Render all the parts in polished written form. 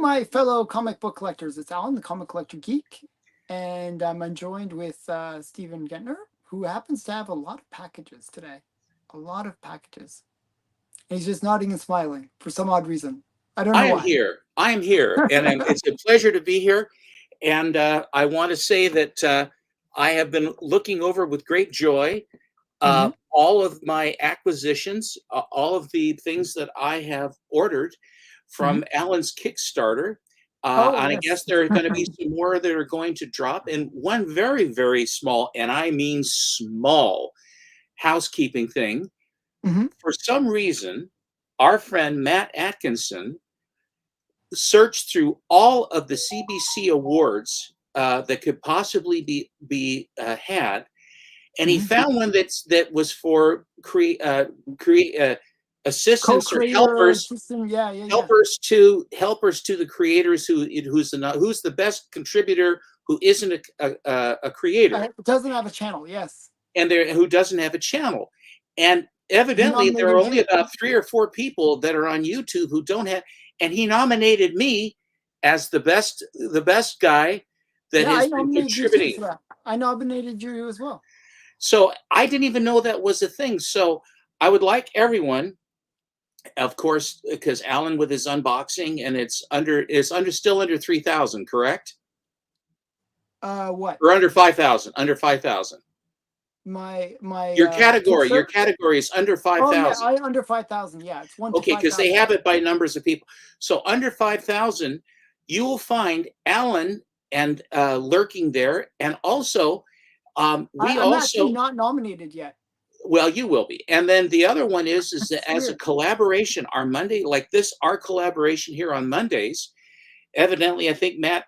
my fellow comic book collectors. It's Alan, the Comic Collector Geek, and I'm joined with Stephen Gentner, who happens to have a lot of packages today. A lot of packages. And he's just nodding and smiling for some odd reason. I don't know I am why. here. I am here, and it's a pleasure to be here. And I want to say that I have been looking over with great joy Mm-hmm. all of my acquisitions, all of the things that I have ordered Mm-hmm. from Alan's Kickstarter. Oh, And I yes. guess there are going to be some more that are going to drop. And one very, very small, and I mean small, housekeeping thing. Mm-hmm. For some reason, our friend Matt Atkinson searched through all of the CBC Awards that could possibly be had, and he Mm-hmm. found one that was for assistants or Co-creator assistant. Yeah, yeah, yeah. helpers to the creators who's the best contributor who isn't a creator It doesn't have a channel. Yes. and who doesn't have a channel. And He evidently there are nominated only you. about 3 or 4 people that are on YouTube who don't have, and he nominated me as the best guy that Yeah, I has been nominated you too contributing. for that. I nominated you as well. So I didn't even know that was a thing. So I would like everyone, of course, because Alan with his unboxing, and it's still under 3,000, correct? What? Or under 5,000, under 5,000. My Your Kickstarter. category is under Oh yeah, 5,000. I under 5,000. Yeah, it's 1 to Okay, because they 5,000. have it by numbers of people. So under 5,000, you will find Alan and lurking there, and also I'm actually not nominated yet. well, you will be. And then the other one is That's that as a weird. collaboration, our Monday, like this, our collaboration here on Mondays. Evidently, I think Matt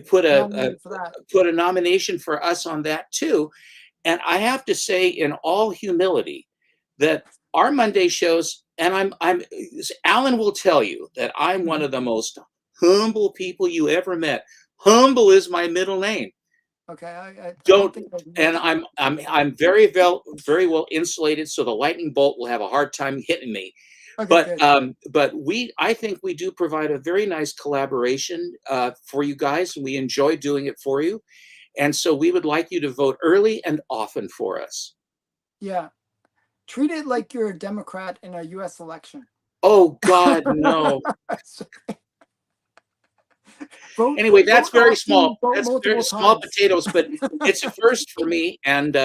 put Nominated for that. put a nomination for us on that too. And I have to say, in all humility, that our Monday shows, and I'm Alan will tell you that I'm one of the most humble people you ever met. Humble is my middle name. Okay, I don't Don't think I and know. I'm very well insulated, so the lightning bolt will have a hard time hitting me. Okay, good. But I think we do provide a very nice collaboration for you guys, and we enjoy doing it for you. And so we would like you to vote early and often for us. Yeah, treat it like you're a Democrat in a U.S. election. Oh God, no. Anyway, that's very small. That's very small potatoes, but it's a first for me. And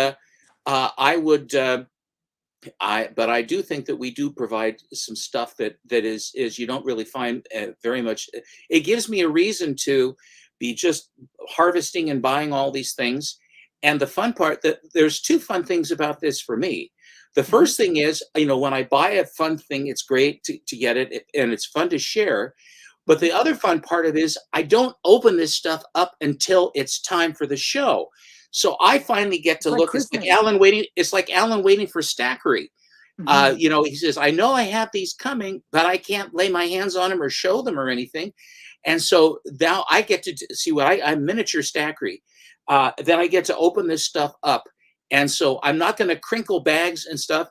I would, but I do think that we do provide some stuff that is you don't really find very much. It gives me a reason to be just harvesting and buying all these things. And the fun part, that there's 2 fun things about this for me. The first thing is, when I buy a fun thing, it's great to get it, and it's fun to share. But the other fun part of it is I don't open this stuff up until it's time for the show. So I finally get to look. It's like Alan waiting. It's like Alan waiting for Stackery. He says, I know I have these coming, but I can't lay my hands on them or show them or anything. And so now I get to see what I'm miniature Stackery. Then I get to open this stuff up. And so I'm not going to crinkle bags and stuff.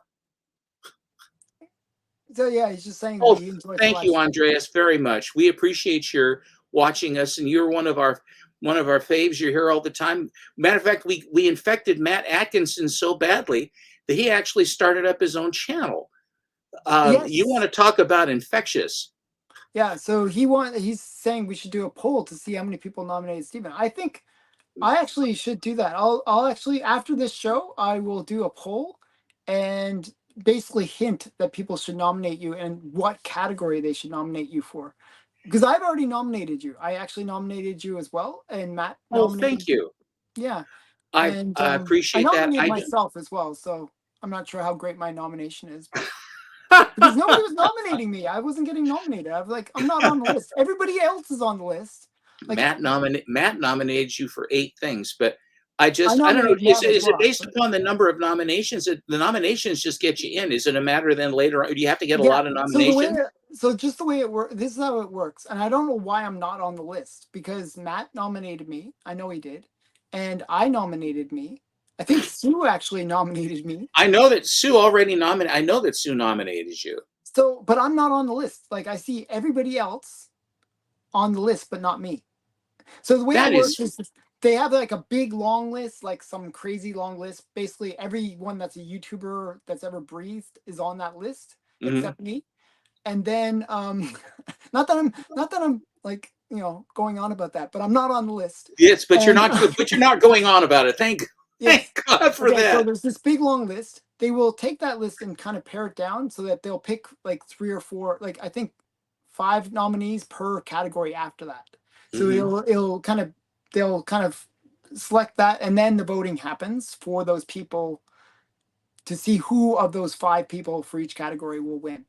So yeah, he's just saying. Oh, thank you, Andreas, very much. We appreciate your watching us, and you're one of our faves. You're here all the time. Matter of fact, we infected Matt Atkinson so badly that he actually started up his own channel. Yes. You want to talk about infectious? Yeah. So he's saying we should do a poll to see how many people nominated Stephen. I think I actually should do that. I'll actually, after this show, I will do a poll and basically hint that people should nominate you and what category they should nominate you for. Because I've already nominated you. I actually nominated you as well, and Matt nominated. Oh, thank you. Yeah, I appreciate that. I nominated myself as well, so I'm not sure how great my nomination is, but because nobody was nominating me, I wasn't getting nominated. I was like, I'm not on the list. Everybody else is on the list. Like, Matt nominated you for 8 things, but I don't know. Is it based upon the number of nominations? The nominations just get you in. Is it a matter then later on? Do you have to get a lot of nominations? So just the way it works, this is how it works. And I don't know why I'm not on the list, because Matt nominated me. I know he did. And I nominated me. I think Sue actually nominated me. I know that Sue already nominated. I know that Sue nominated you. So, but I'm not on the list. Like, I see everybody else on the list, but not me. So the way That it is, works is they have like a big long list, like some crazy long list. Basically, everyone that's a YouTuber that's ever breathed is on that list mhm. except me. And then, not that I'm like going on about that, but I'm not on the list. Yes, but And you're not going on about it. yes, Thank God for okay. So that. there's this big long list. They will take that list and kind of pare it down so that they'll pick like 3 or 4, like I think 5 nominees per category after that. So Hmm. they'll kind of select that, and then the voting happens for those people to see who of those 5 people for each category will win.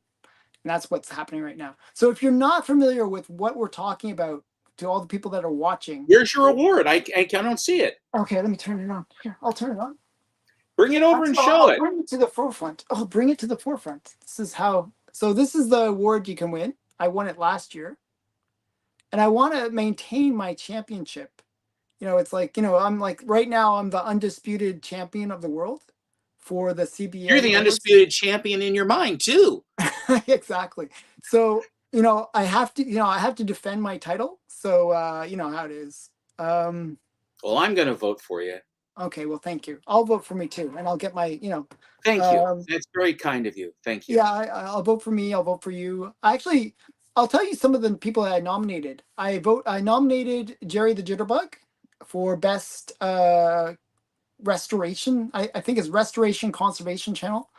And that's what's happening right now. So if you're not familiar with what we're talking about, to all the people that are watching, Where's your award? I don't see it. okay, let me turn it on. Here, I'll turn it on. Bring it over and show I'll it. bring it to the forefront. I'll bring it to the forefront. This is how. So this is the award you can win. I won it last year, and I want to maintain my championship. It's like I'm like right now I'm the undisputed champion of the world for the You're CBA the Awards. undisputed champion in your mind too. Exactly. So I have to defend my title. So you know how it is. Um, Well, I'm going to vote for you. okay. Well, thank you. I'll vote for me too, and I'll get my Thank you. Um, That's very kind of you. Thank you. yeah, I'll vote for me. I'll vote for you. Actually, I'll tell you some of the people that I nominated. I nominated Jerry the Jitterbug for best restoration. I think it's restoration conservation channel.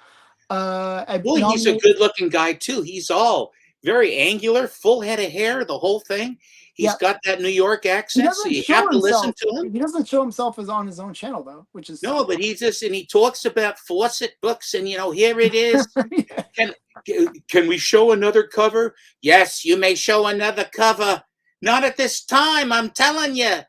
I Well, he's a nominated. good-looking guy too. He's all very angular, full head of hair, the whole thing. He's Yeah, got that New York he accent, so doesn't you show have to listen himself. to him. He doesn't show himself as on his own channel though, which is No, but he talks about faucet books, and here it is. yeah. Can can we show another cover? Yes, you may show another cover. Not at this time, I'm telling you.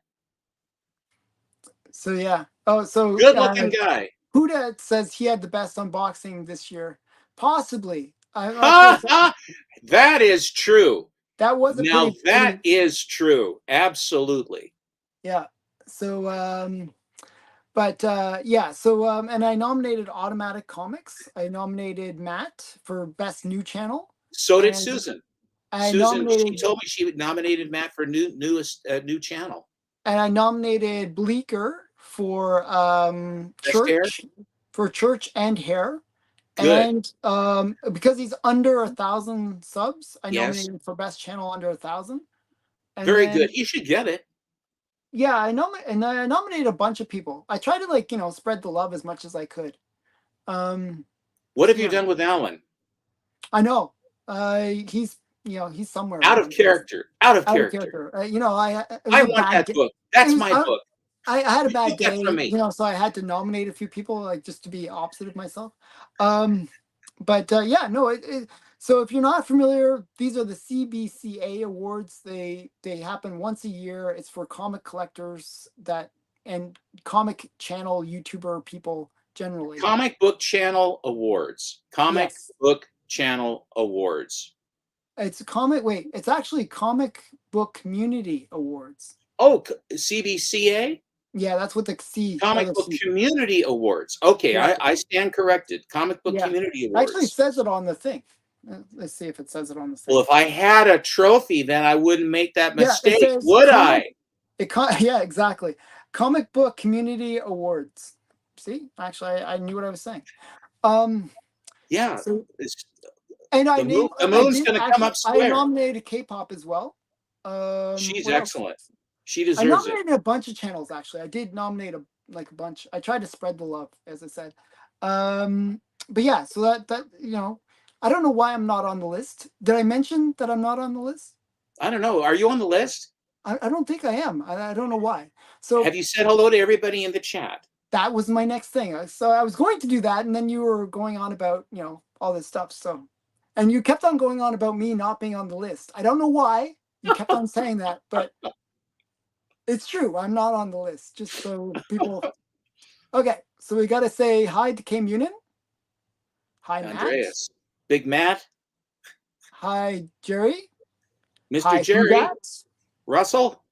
So yeah. Oh, so Good looking guy. Huda says he had the best unboxing this year. Possibly. That's what he Ha said. ha! That is true. That was a Now that pretty is true. Absolutely. yeah. So but yeah, so and I nominated Automatic Comics. I nominated Matt for best new channel, So did and Susan. I Susan, she nominated told me she nominated Matt for new channel. Bleeker for Best hair? church and hair. Good. And because he's under 1,000 subs, I Yes. nominated him for best channel under 1,000. And Very good. then You should get it. yeah, I nominated a bunch of people. I tried to spread the love as much as I could. What have you Yeah, done with Alan? I know. He's he's somewhere Out right of now. character. Out of Out of character. character. It was I a want bad that day. book. It That's was my book. I had a You bad get that day, from me. so I had to nominate a few people, like just to be opposite of myself. But yeah, no. So if you're not familiar, these are the CBCA Awards. They happen once a year. It's for comic collectors and comic channel YouTuber people generally. Comic Book Channel Awards. Comic Yes, Book Channel Awards. it's actually Comic Book Community Awards. Oh, CBCA? Yeah, that's what the C Comic other Book C. Community Awards. Okay, Yeah, I stand corrected. Comic Book yeah. Community Actually, it Awards. says it on the thing. Let's see if it says it on the Well, thing. if I had a trophy, then I wouldn't make that Yeah, it mistake, says would I? yeah, exactly. Comic Book Community Awards. See, actually, I knew what I was saying. Um, Yeah. so It's, and the I moon's did going to come actually up I square. nominated K-pop as well. She's What else? excellent. She I deserves it. nominated a bunch of channels actually. I did nominate a bunch. I tried to spread the love, as I said. Um, but yeah, so that I don't know why I'm not on the list. Did I mention that I'm not on the list? I don't know. Are you on the list? I don't think I am. I don't know why. So Have you said hello to everybody in the chat? that was my next thing. So I was going to do that, and then you were going on about all this stuff. So, and you kept on going on about me not being on the list. I don't know why you kept on saying that, but it's true. I'm not on the list. Just so people. Okay, so we got to say hi to K Munin. Hi Matt. Andreas. Big Matt. Hi Jerry. Mr. Hi Jerry. Hugat. Russell.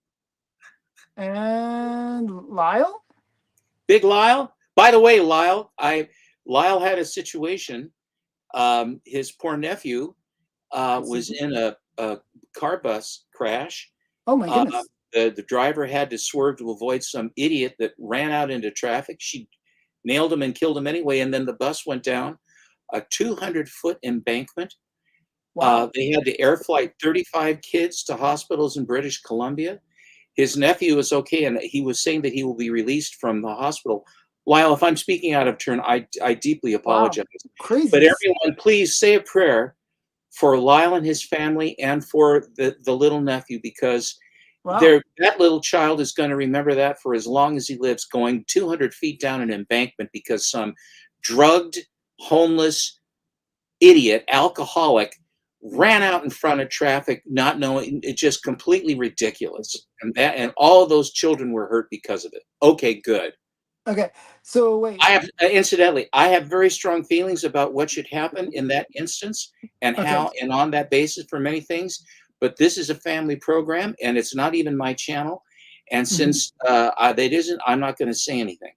And Lyle. Big Lyle. By the way, Lyle had a situation. His poor nephew was in a car bus crash. Oh my goodness. The driver had to swerve to avoid some idiot that ran out into traffic. She nailed him and killed him anyway, and then the bus went down a 200-foot embankment. Wow. They had to air flight 35 kids to hospitals in British Columbia. His nephew is okay, and he was saying that he will be released from the hospital. Lyle, if I'm speaking out of turn, I deeply apologize. Wow. Crazy. But everyone, please say a prayer for Lyle and his family and for the little nephew, because that little child is going to remember that for as long as he lives, going 200 feet down an embankment because some drugged, homeless, idiot, alcoholic ran out in front of traffic, not knowing. It's just completely ridiculous. And all of those children were hurt because of it. Okay, good. Okay, so wait. I have, incidentally, I have very strong feelings about what should happen in that instance and how, and on that basis for many things. But this is a family program, and it's not even my channel. And since it isn't, I'm not going to say anything.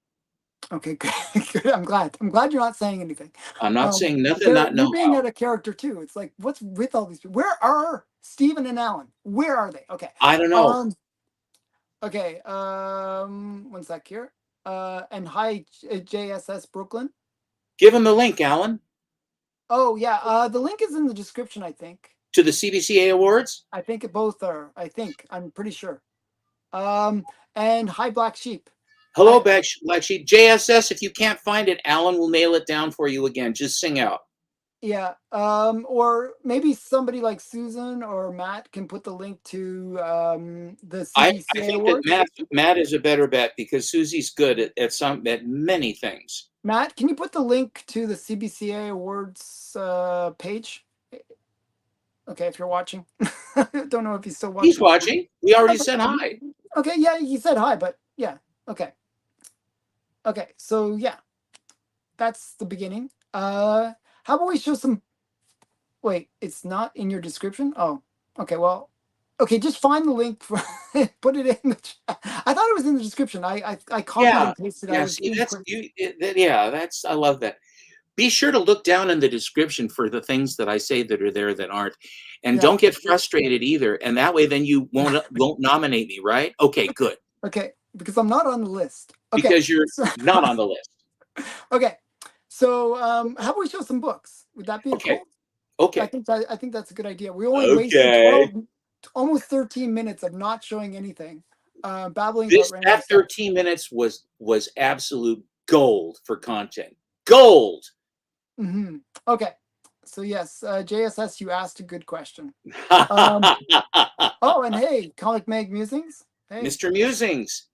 Okay, good. Good. I'm glad. I'm glad you're not saying anything. I'm not saying nothing. You're being out of character too. It's like, what's with all these people? Where are Stephen and Alan? Where are they? Okay. I don't know. Okay. One sec here. And hi, JSS Brooklyn. Give them the link, Alan. Oh yeah. The link is in the description, I think. To the CBCA Awards. I think both are. I'm pretty sure. And hi, Black Sheep. Hello, Black Sheep. JSS, if you can't find it, Alan will nail it down for you again. Just sing out. Yeah. Or maybe somebody like Susan or Matt can put the link to the CBCA I think Awards. that Matt is a better bet because Susie's good at many things. Matt, can you put the link to the CBCA Awards page? Okay, if you're watching. Don't know if he's still watching. He's watching. We already said hi. Okay, yeah, he said hi, but yeah. Okay. Okay, so yeah. That's the beginning. How about we show some... Wait, it's not in your description? Oh, okay, well... Okay, just find the link. Put it in the chat. I thought it was in the description. I copied and pasted. Yeah, I love that. Be sure to look down in the description for the things that I say that are there that aren't. And don't get frustrated either. And that way then you won't nominate me, right? Okay, good. Okay, because I'm not on the list. Okay. Because you're not on the list. Okay. So how about we show some books? Would that be cool? Okay. I think that's a good idea. We only wasted almost 13 minutes of not showing anything. Babbling about that 13 minutes was absolute gold for content. Gold. Okay. So yes, JSS, you asked a good question. Oh, and hey, Comic Mag Musings. Hey. Mr. Musings.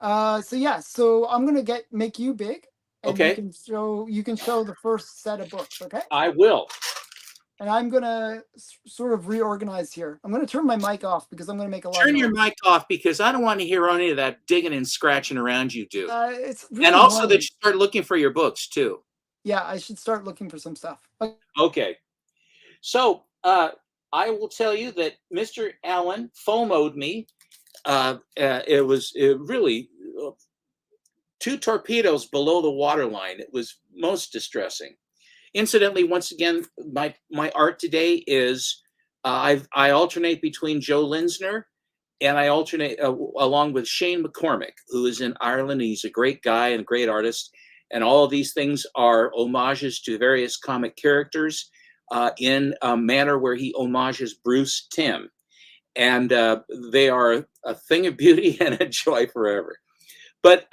So yeah, so I'm gonna make you big. And okay. You can show the first set of books. Okay. I will. And I'm gonna sort of reorganize here. I'm gonna turn my mic off because I'm gonna make a lot. Turn your mic off because I don't want to hear any of that digging and scratching around you do. It's really and also that you start looking for your books too. Yeah, I should start looking for some stuff. Okay. So I will tell you that Mr. Allen FOMO'd me. It was really 2 torpedoes below the waterline. It was most distressing. Incidentally, once again, my art today is I alternate between Joe Linsner and I alternate along with Shane McCormick, who is in Ireland. He's a great guy and a great artist. And all of these things are homages to various comic characters in a manner where he homages Bruce Timm. And they are a thing of beauty and a joy forever. But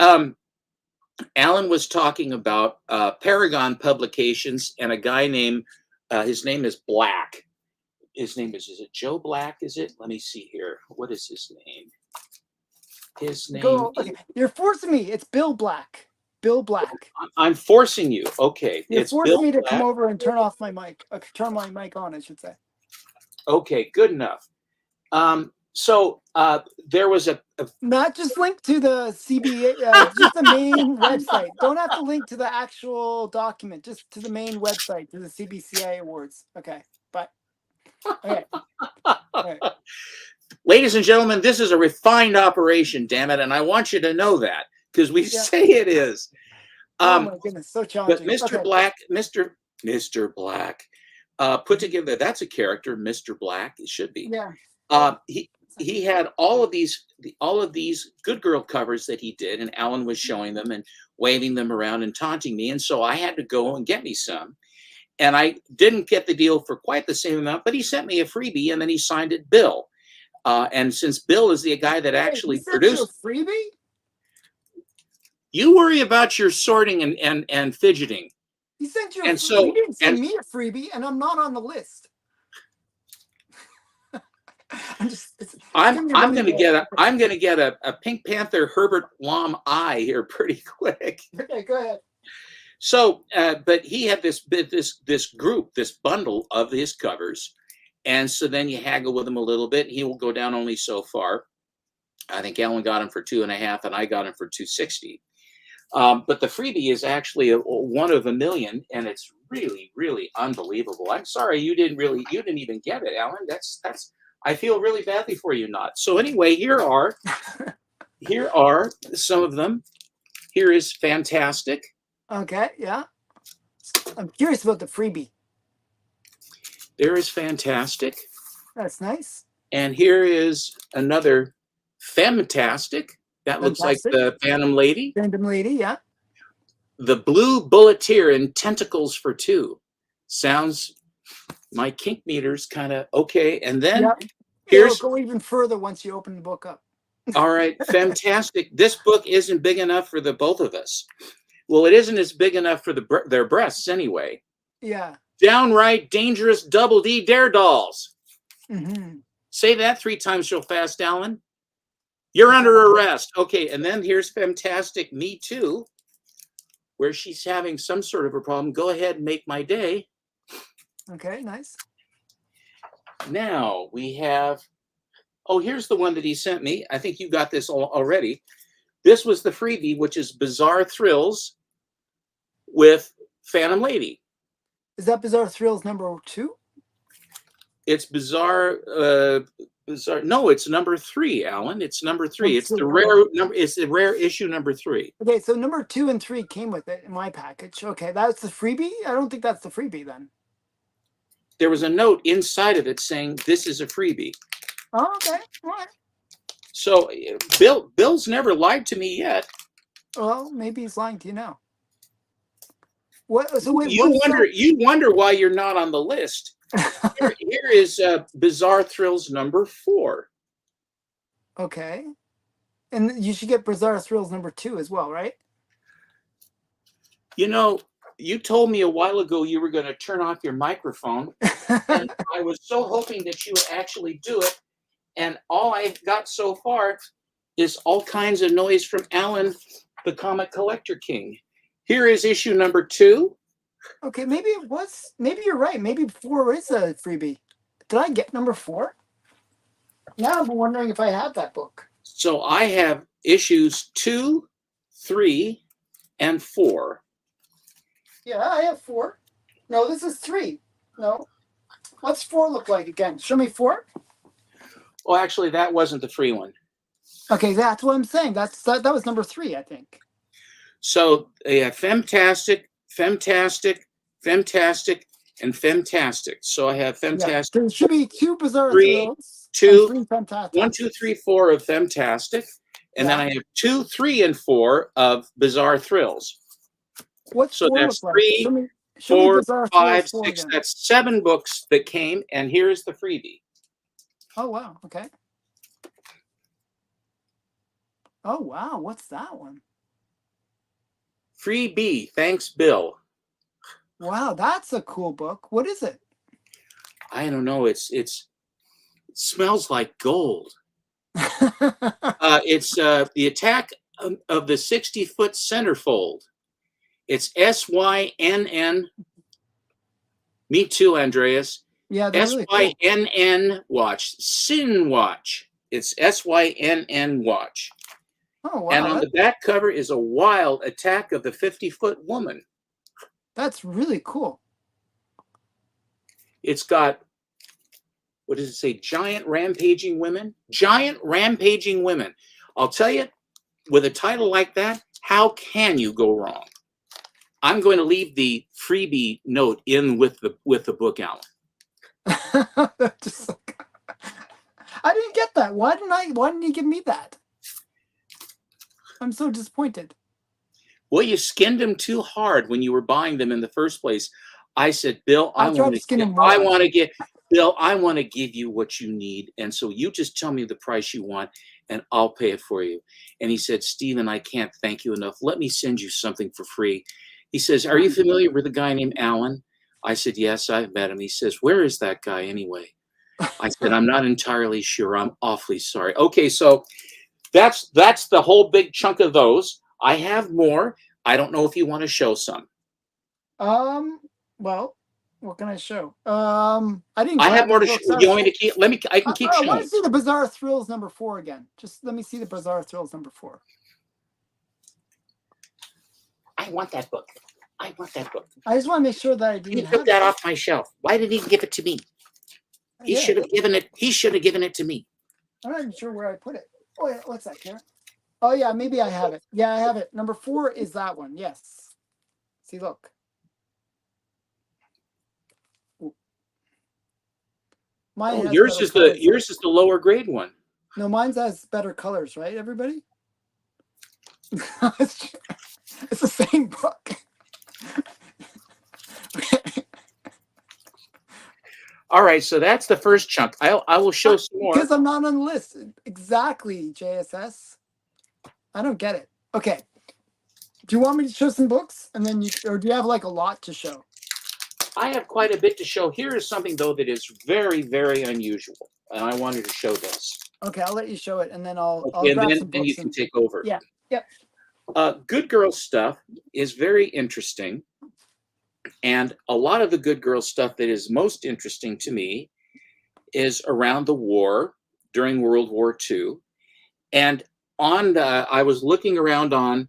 Alan was talking about Paragon Publications and a guy named, his name is Black. His name is it Joe Black? Is it? Let me see here. What is his name? His name. Okay. You're forcing me. It's Bill Black. Bill Black. I'm forcing you. Okay. You're forcing me to come over and turn off my mic. Turn my mic on, I should say. Okay, good enough. So there was not just link to the CBA, just the main website. Don't have to link to the actual document, just to the main website, to the CBCA Awards. Okay, but okay. Right. Ladies and gentlemen, this is a refined operation, damn it, and I want you to know that because we say it is. Oh my goodness, so challenging. But Mr. Black, Mr. Black put together. That's a character, Mr. Black. It should be. Yeah. He had all of these good girl covers that he did, and Alan was showing them and waving them around and taunting me, and so I had to go and get me some. And I didn't get the deal for quite the same amount, but he sent me a freebie, and then he signed it Bill. And since Bill is the guy that actually produced you a freebie, you worry about your sorting and fidgeting. He sent you. He didn't send me a freebie, and I'm not on the list. I'm gonna get a Pink Panther Herbert Lom eye here pretty quick. Okay, go ahead. So, but he had this group, this bundle of his covers, and so then you haggle with him a little bit. He will go down only so far. I think Alan got him for $2.5, and I got him for $2.60. But the freebie is actually one of a million, and it's really, really unbelievable. I'm sorry you didn't even get it, Alan. That's. I feel really badly for you not. So anyway, here are some of them. Here is Fantastic. Okay, yeah. I'm curious about the freebie. There is Fantastic. That's nice. And here is another Femtastic. That looks like the Phantom Lady. Phantom Lady, yeah. The Blue Bulleteer in Tentacles for Two. Sounds, my kink meter's kind of okay. And then here's... It'll go even further once you open the book up. All right, Fantastic. This book isn't big enough for the both of us. Well, it isn't as big enough for their breasts anyway. Yeah. Downright Dangerous Double D Dare Dolls. Mm-hmm. Say that 3 times real fast, Alan. You're under arrest. Okay, and then here's Fantastic Me Too, where she's having some sort of a problem. Go ahead and make my day. Okay, nice. Now we have, here's the one that he sent me. I think you got this already. This was the freebie, which is Bizarre Thrills with Phantom Lady. Is that Bizarre Thrills number 2? It's Bizarre. No, it's number 3, Alan. It's number 3. It's the rare number. It's the rare issue number 3. Okay, so number 2 and 3 came with it in my package. Okay, that's the freebie. I don't think that's the freebie then. There was a note inside of it saying this is a freebie. Oh, okay. All right. So Bill's never lied to me yet. Well, maybe he's lying to you now. What? So wait, you wonder why you're not on the list. Here is Bizarre Thrills number 4. Okay, and you should get Bizarre Thrills number 2 as well, right? You know, you told me a while ago you were going to turn off your microphone, and I was so hoping that you would actually do it. And all I've got so far is all kinds of noise from Alan, the Comic Collector King. Here is issue number 2. Okay, maybe it was. Maybe you're right. Maybe 4 is a freebie. Did I get number 4? Now I'm wondering if I have that book. So I have issues 2, 3, and 4. Yeah, I have 4. No, this is 3. No. What's 4 look like again? Show me 4. Well, actually, that wasn't the free one. Okay, that's what I'm saying. That was number 3, I think. So yeah, Femtastic, Femtastic, Femtastic, and Femtastic. So I have Femtastic. Yeah, there should be 2 Bizarre 3, Thrills, 2, 3 Femtastic. 1, 2, 3, 4 of Femtastic, and then I have 2, 3, and 4 of Bizarre Thrills. What's so 4 that's look 3, like? Show 4, me 5, 4 6. again. That's 7 books that came, and here's the freebie. Oh wow! Okay. Oh wow! What's that one? Freebie. Thanks, Bill. Wow, that's a cool book. What is it? I don't know. It smells like gold. It's the Attack of the 60-Foot Centerfold. It's SYNN. Me too, Andreas. Yeah, that's really cool. SYNN Watch. Sin Watch. It's SYNN Watch. Oh, wow. And on the back cover is a wild Attack of the 50-Foot Woman. That's really cool. It's got, what does it say? Giant Rampaging Women? Giant Rampaging Women. I'll tell you, with a title like that, how can you go wrong? I'm going to leave the freebie note in with the book, Alan. Just like, I didn't get that. Why didn't you give me that? I'm so disappointed. Well, you skinned them too hard when you were buying them in the first place. I said, Bill, I want to give you what you need. And so you just tell me the price you want and I'll pay it for you. And he said, Stephen, I can't thank you enough. Let me send you something for free. He says, are you familiar with a guy named Alan? I said, yes, I've met him. He says, where is that guy anyway? I said, I'm not entirely sure. I'm awfully sorry. Okay, so that's the whole big chunk of those. I have more. I don't know if you want to show some. Well, what can I show? I didn't. I have more to show. You want me to keep? I can keep showing. I want to see the Bizarre Thrills #4 again. Just let me see the Bizarre Thrills #4. I want that book. I want that book. I just want to make sure that I didn't. He took that off my shelf. Why did he give it to me? He should have given it. He should have given it to me. I'm not even sure where I put it. Oh yeah, what's that, Karen? Oh yeah, maybe I have it. Yeah, I have it. #4 is that one. Yes. See, look. Mine yours is the lower grade one. No, mine has better colors, right? Everybody. It's the same book. All right, so that's the first chunk. I will show some more. Because I'm not on the list. Exactly, JSS. I don't get it. Okay. Do you want me to show some books? And then or do you have like a lot to show? I have quite a bit to show. Here is something, though, that is very, very unusual. And I wanted to show this. Okay, I'll let you show it, and then I'll grab some books. And you can take over. Yeah, yep. Good Girl stuff is very interesting. And a lot of the Good Girl stuff that is most interesting to me is around the war, during World War II. And I was looking around on,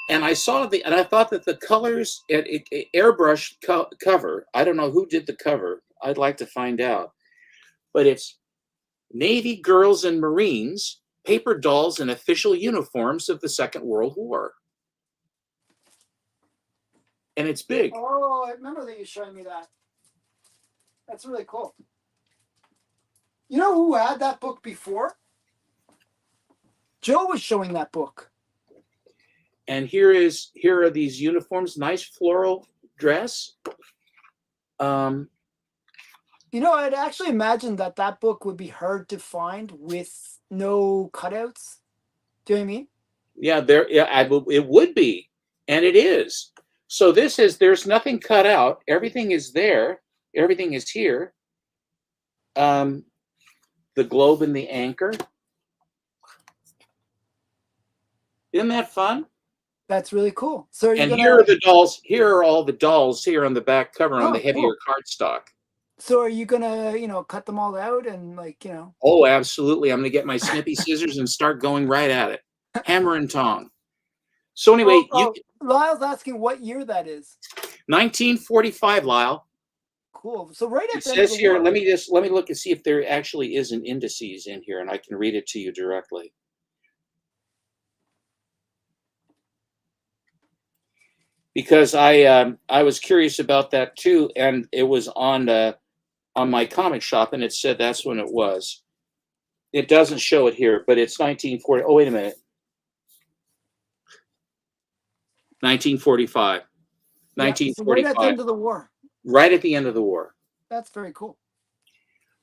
and I thought that the colors, airbrush cover, I don't know who did the cover. I'd like to find out. But it's Navy girls and Marines, paper dolls in official uniforms of the Second World War. And it's big. Oh, I remember that you showing me that. That's really cool. You know who had that book before? Joe was showing that book. And here are these uniforms, nice floral dress. You know, I'd actually imagined that book would be hard to find with no cutouts. Do you know what I mean? Yeah, it would be, and it is. So there's nothing cut out. Everything is there. Everything is here. The globe and the anchor. Isn't that fun? That's really cool. So here are the dolls. Here are all the dolls here on the back cover on the heavier cardstock. So are you gonna, cut them all out and Oh, absolutely. I'm gonna get my snippy scissors and start going right at it. Hammer and tong. So anyway, Lyle's asking what year that is. 1945, Lyle. Cool. So right at it says here, let me look and see if there actually is an indices in here, and I can read it to you directly. Because I was curious about that too, and it was on my comic shop, and it said that's when it was. It doesn't show it here, but it's 1940. Oh, wait a minute. 1945. 1945. So right at the end of the war. Right at the end of the war. That's very cool.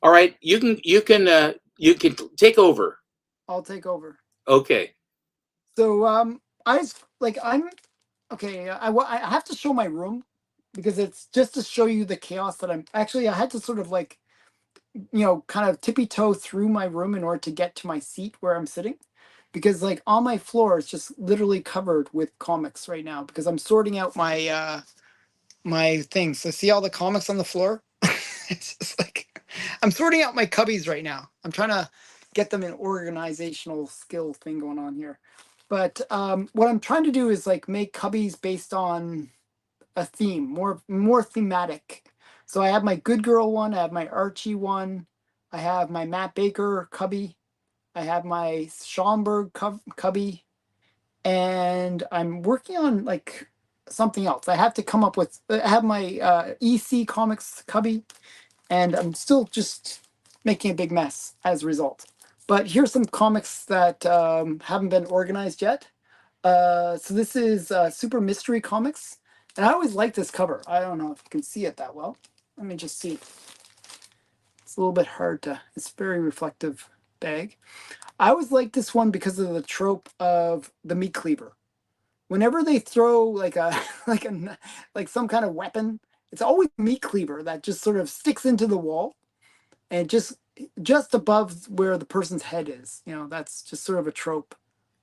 All right, you can take over. I'll take over. Okay. So I have to show my room because it's just to show you the chaos that I had to sort of kind of tippy toe through my room in order to get to my seat where I'm sitting, because on my floor it's just literally covered with comics right now because I'm sorting out my my things. So see all the comics on the floor? It's just I'm sorting out my cubbies right now. I'm trying to get them an organizational skill thing going on here. But what I'm trying to do is make cubbies based on a theme, more thematic. So I have my Good Girl one, I have my Archie one, I have my Matt Baker cubby, I have my Schomburg cubby, and I'm working on like something else. I have to come up with. I have my EC Comics cubby, and I'm still just making a big mess as a result. But here's some comics that haven't been organized yet. So this is Super Mystery Comics, and I always like this cover. I don't know if you can see it that well. Let me just see. It's a little bit hard to. It's very reflective bag. I always like this one because of the trope of the meat cleaver. Whenever they throw like a like some kind of weapon, it's always a meat cleaver that just sort of sticks into the wall and just above where the person's head is. You know, that's just sort of a trope.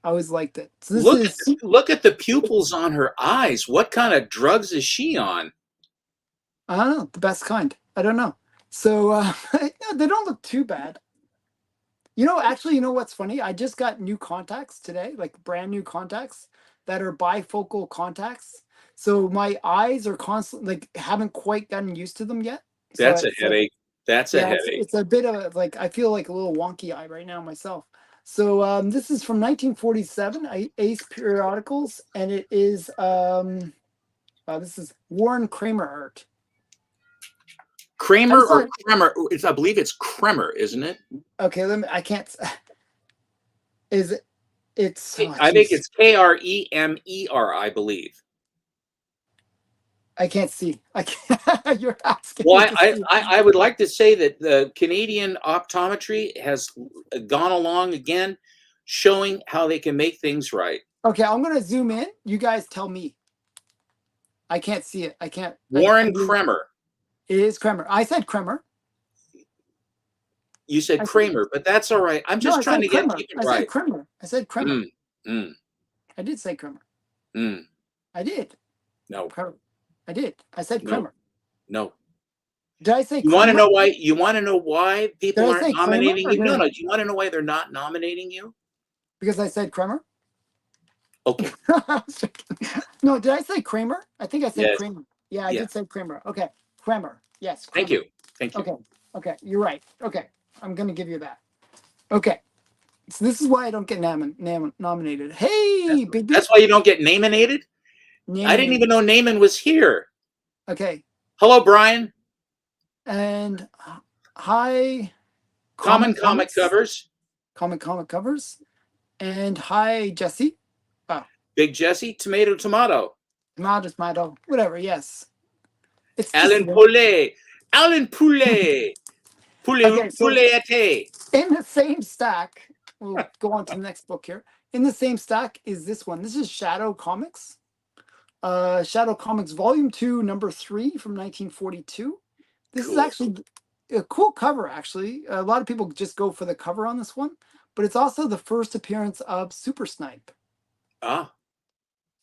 I always liked it. So this Look at is look at the pupils on her eyes. What kind of drugs is she on? I don't know, the best kind. I don't know. So they don't look too bad. You know, actually, you know what's funny? I just got new contacts today, like brand new contacts that are bifocal contacts. So my eyes are constantly like haven't quite gotten used to them yet. So That's a headache. That's a yeah, headache. it's a bit of like I feel like a little wonky eye right now myself. So this is from 1947, Ace Periodicals, and it is this is Warren Kramer art. Kramer or Kremer? I believe it's Kremer, isn't it? Okay, I can't. Is it? It's. Oh, I think it's Kremer, I believe. I can't see. I can't. You're asking. Well, I would like to say that the Canadian optometry has gone along again, showing how they can make things right. Okay, I'm gonna zoom in. You guys tell me. I can't see it. I can't. Warren Kremer. It is Kremer. I said Kremer. You said Kramer, but that's all right. I'm just trying to keep it right. I said Kremer. I said Kremer. Mm. I did say Kremer. Mm. I did. No. Kremer. I did. I said Kremer. No. Did I say you want to know why? You want to know why people aren't nominating you? No. Do you want to know why they're not nominating you? Because I said Kremer. Okay. No, did I say Kramer? I think I said Yes. Kramer. Yeah, I did say Kramer. Okay, Kramer. Yes. Kramer. Thank you. Thank you. Okay. Okay, you're right. Okay, I'm gonna give you that. Okay, so this is why I don't get nominated. Hey, big. That's why you don't get Naaminated? I didn't even know Naaman was here. Okay. Hello, Brian. And hi. Common Comic Covers. Common Comic Covers. And hi, Jesse. Oh. Big Jesse. Tomato. Tomato. Whatever. Yes. It's Alan Poulet. Alan Poulet. Okay, so Poulet. in the same stack, we'll go on to the next book here. In the same stack is this one. This is Shadow Comics. Shadow Comics Volume 2, Number 3 from 1942. This is actually a cool cover, actually. A lot of people just go for the cover on this one, but it's also the first appearance of Super Snipe. Ah.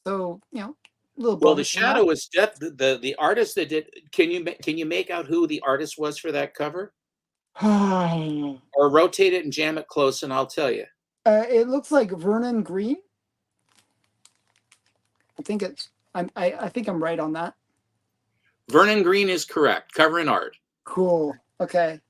So, you know, a little well, the Shadow is the artist that did. Can you make out who the artist was for that cover? Or rotate it and jam it close, and I'll tell you. It looks like Vernon Green. I think it's. I think I'm right on that. Vernon Green is correct. Cover and art. Cool. Okay.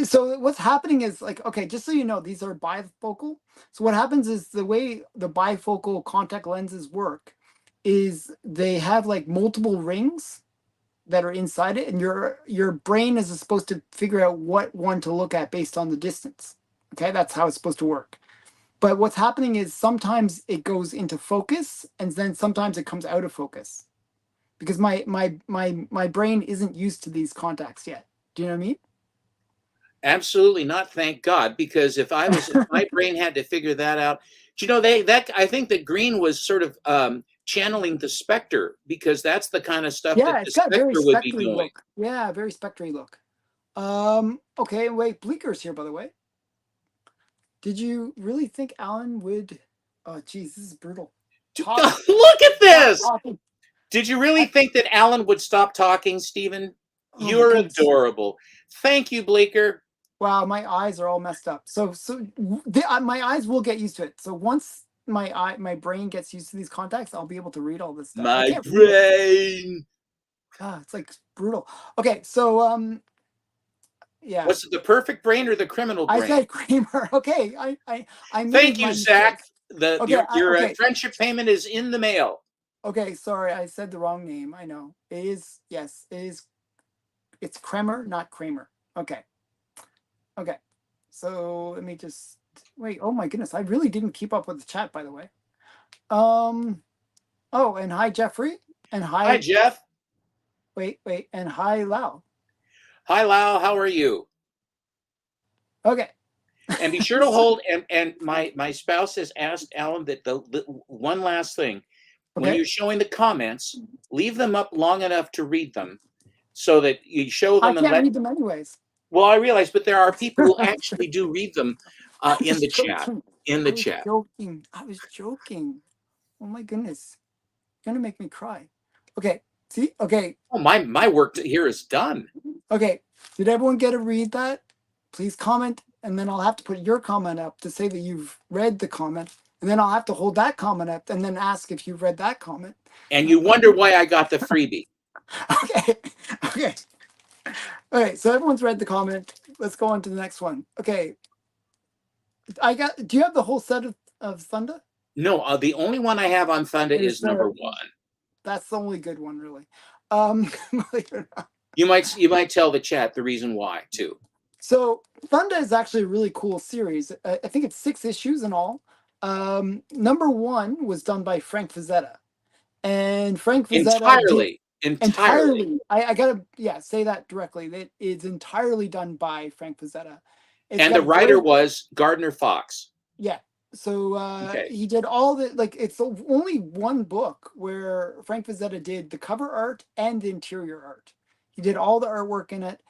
So what's happening is like, okay, just so you know, these are bifocal. So what happens is the way the bifocal contact lenses work is they have like multiple rings that are inside it, and your brain is supposed to figure out what one to look at based on the distance. Okay, that's how it's supposed to work. But what's happening is sometimes it goes into focus, and then sometimes it comes out of focus, because my brain isn't used to these contacts yet. Do you know what I mean? Absolutely not. Thank God, because if my brain had to figure that out, you know, I think that Green was sort of channeling the Spectre, because that's the kind of stuff that the Spectre would be doing. Look. Yeah, very Spectre look. Okay, wait, Bleeker's here, by the way. Did you really think Alan would? Oh, geez, this is brutal. Look at this. Did you really think that Alan would stop talking, Stephen? You're adorable. Thank you, Bleeker. Wow, my eyes are all messed up. So my eyes will get used to it. So once my brain gets used to these contacts, I'll be able to read all this stuff. My brain. God, it's like brutal. Okay, so yeah. Was it the perfect brain or the criminal brain? I said Kramer. Okay, I Thank you, Zach. Your friendship payment is in the mail. Okay, sorry, I said the wrong name. I know. It is, yes, it is. It's Kremer, not Kramer. Okay. Okay. So let me just wait. Oh my goodness, I really didn't keep up with the chat, by the way. Oh, and hi Jeffrey, and Hi Jeff. Wait, and hi Lau. Hi Lau, how are you? Okay. And be sure to hold. And my spouse has asked Alan that the one last thing. When you're showing the comments, leave them up long enough to read them, so that you show them. I can't read them anyways. Well, I realize, but there are people who actually do read them in the chat. In the chat. I was joking. Oh my goodness, you're gonna make me cry. Okay. See. Okay. Oh, my work here is done. Okay. Did everyone get to read that? Please comment, and then I'll have to put your comment up to say that you've read the comment, and then I'll have to hold that comment up and then ask if you've read that comment. And you wonder why I got the freebie. Okay. Okay. All right. So everyone's read the comment. Let's go on to the next one. Okay. Do you have the whole set of Thunder? No, the only one I have on Thunder is number 1. That's the only good one, really. You might tell the chat the reason why too. So Thunder is actually a really cool series. I think it's 6 issues in all. Number 1 was done by Frank Frazetta, and Frank Frazetta entirely. I gotta say that directly. That it's entirely done by Frank Frazetta. And the writer was Gardner Fox. Yeah. So he did all the it's only one book where Frank Frazetta did the cover art and the interior art. He did all the artwork in it,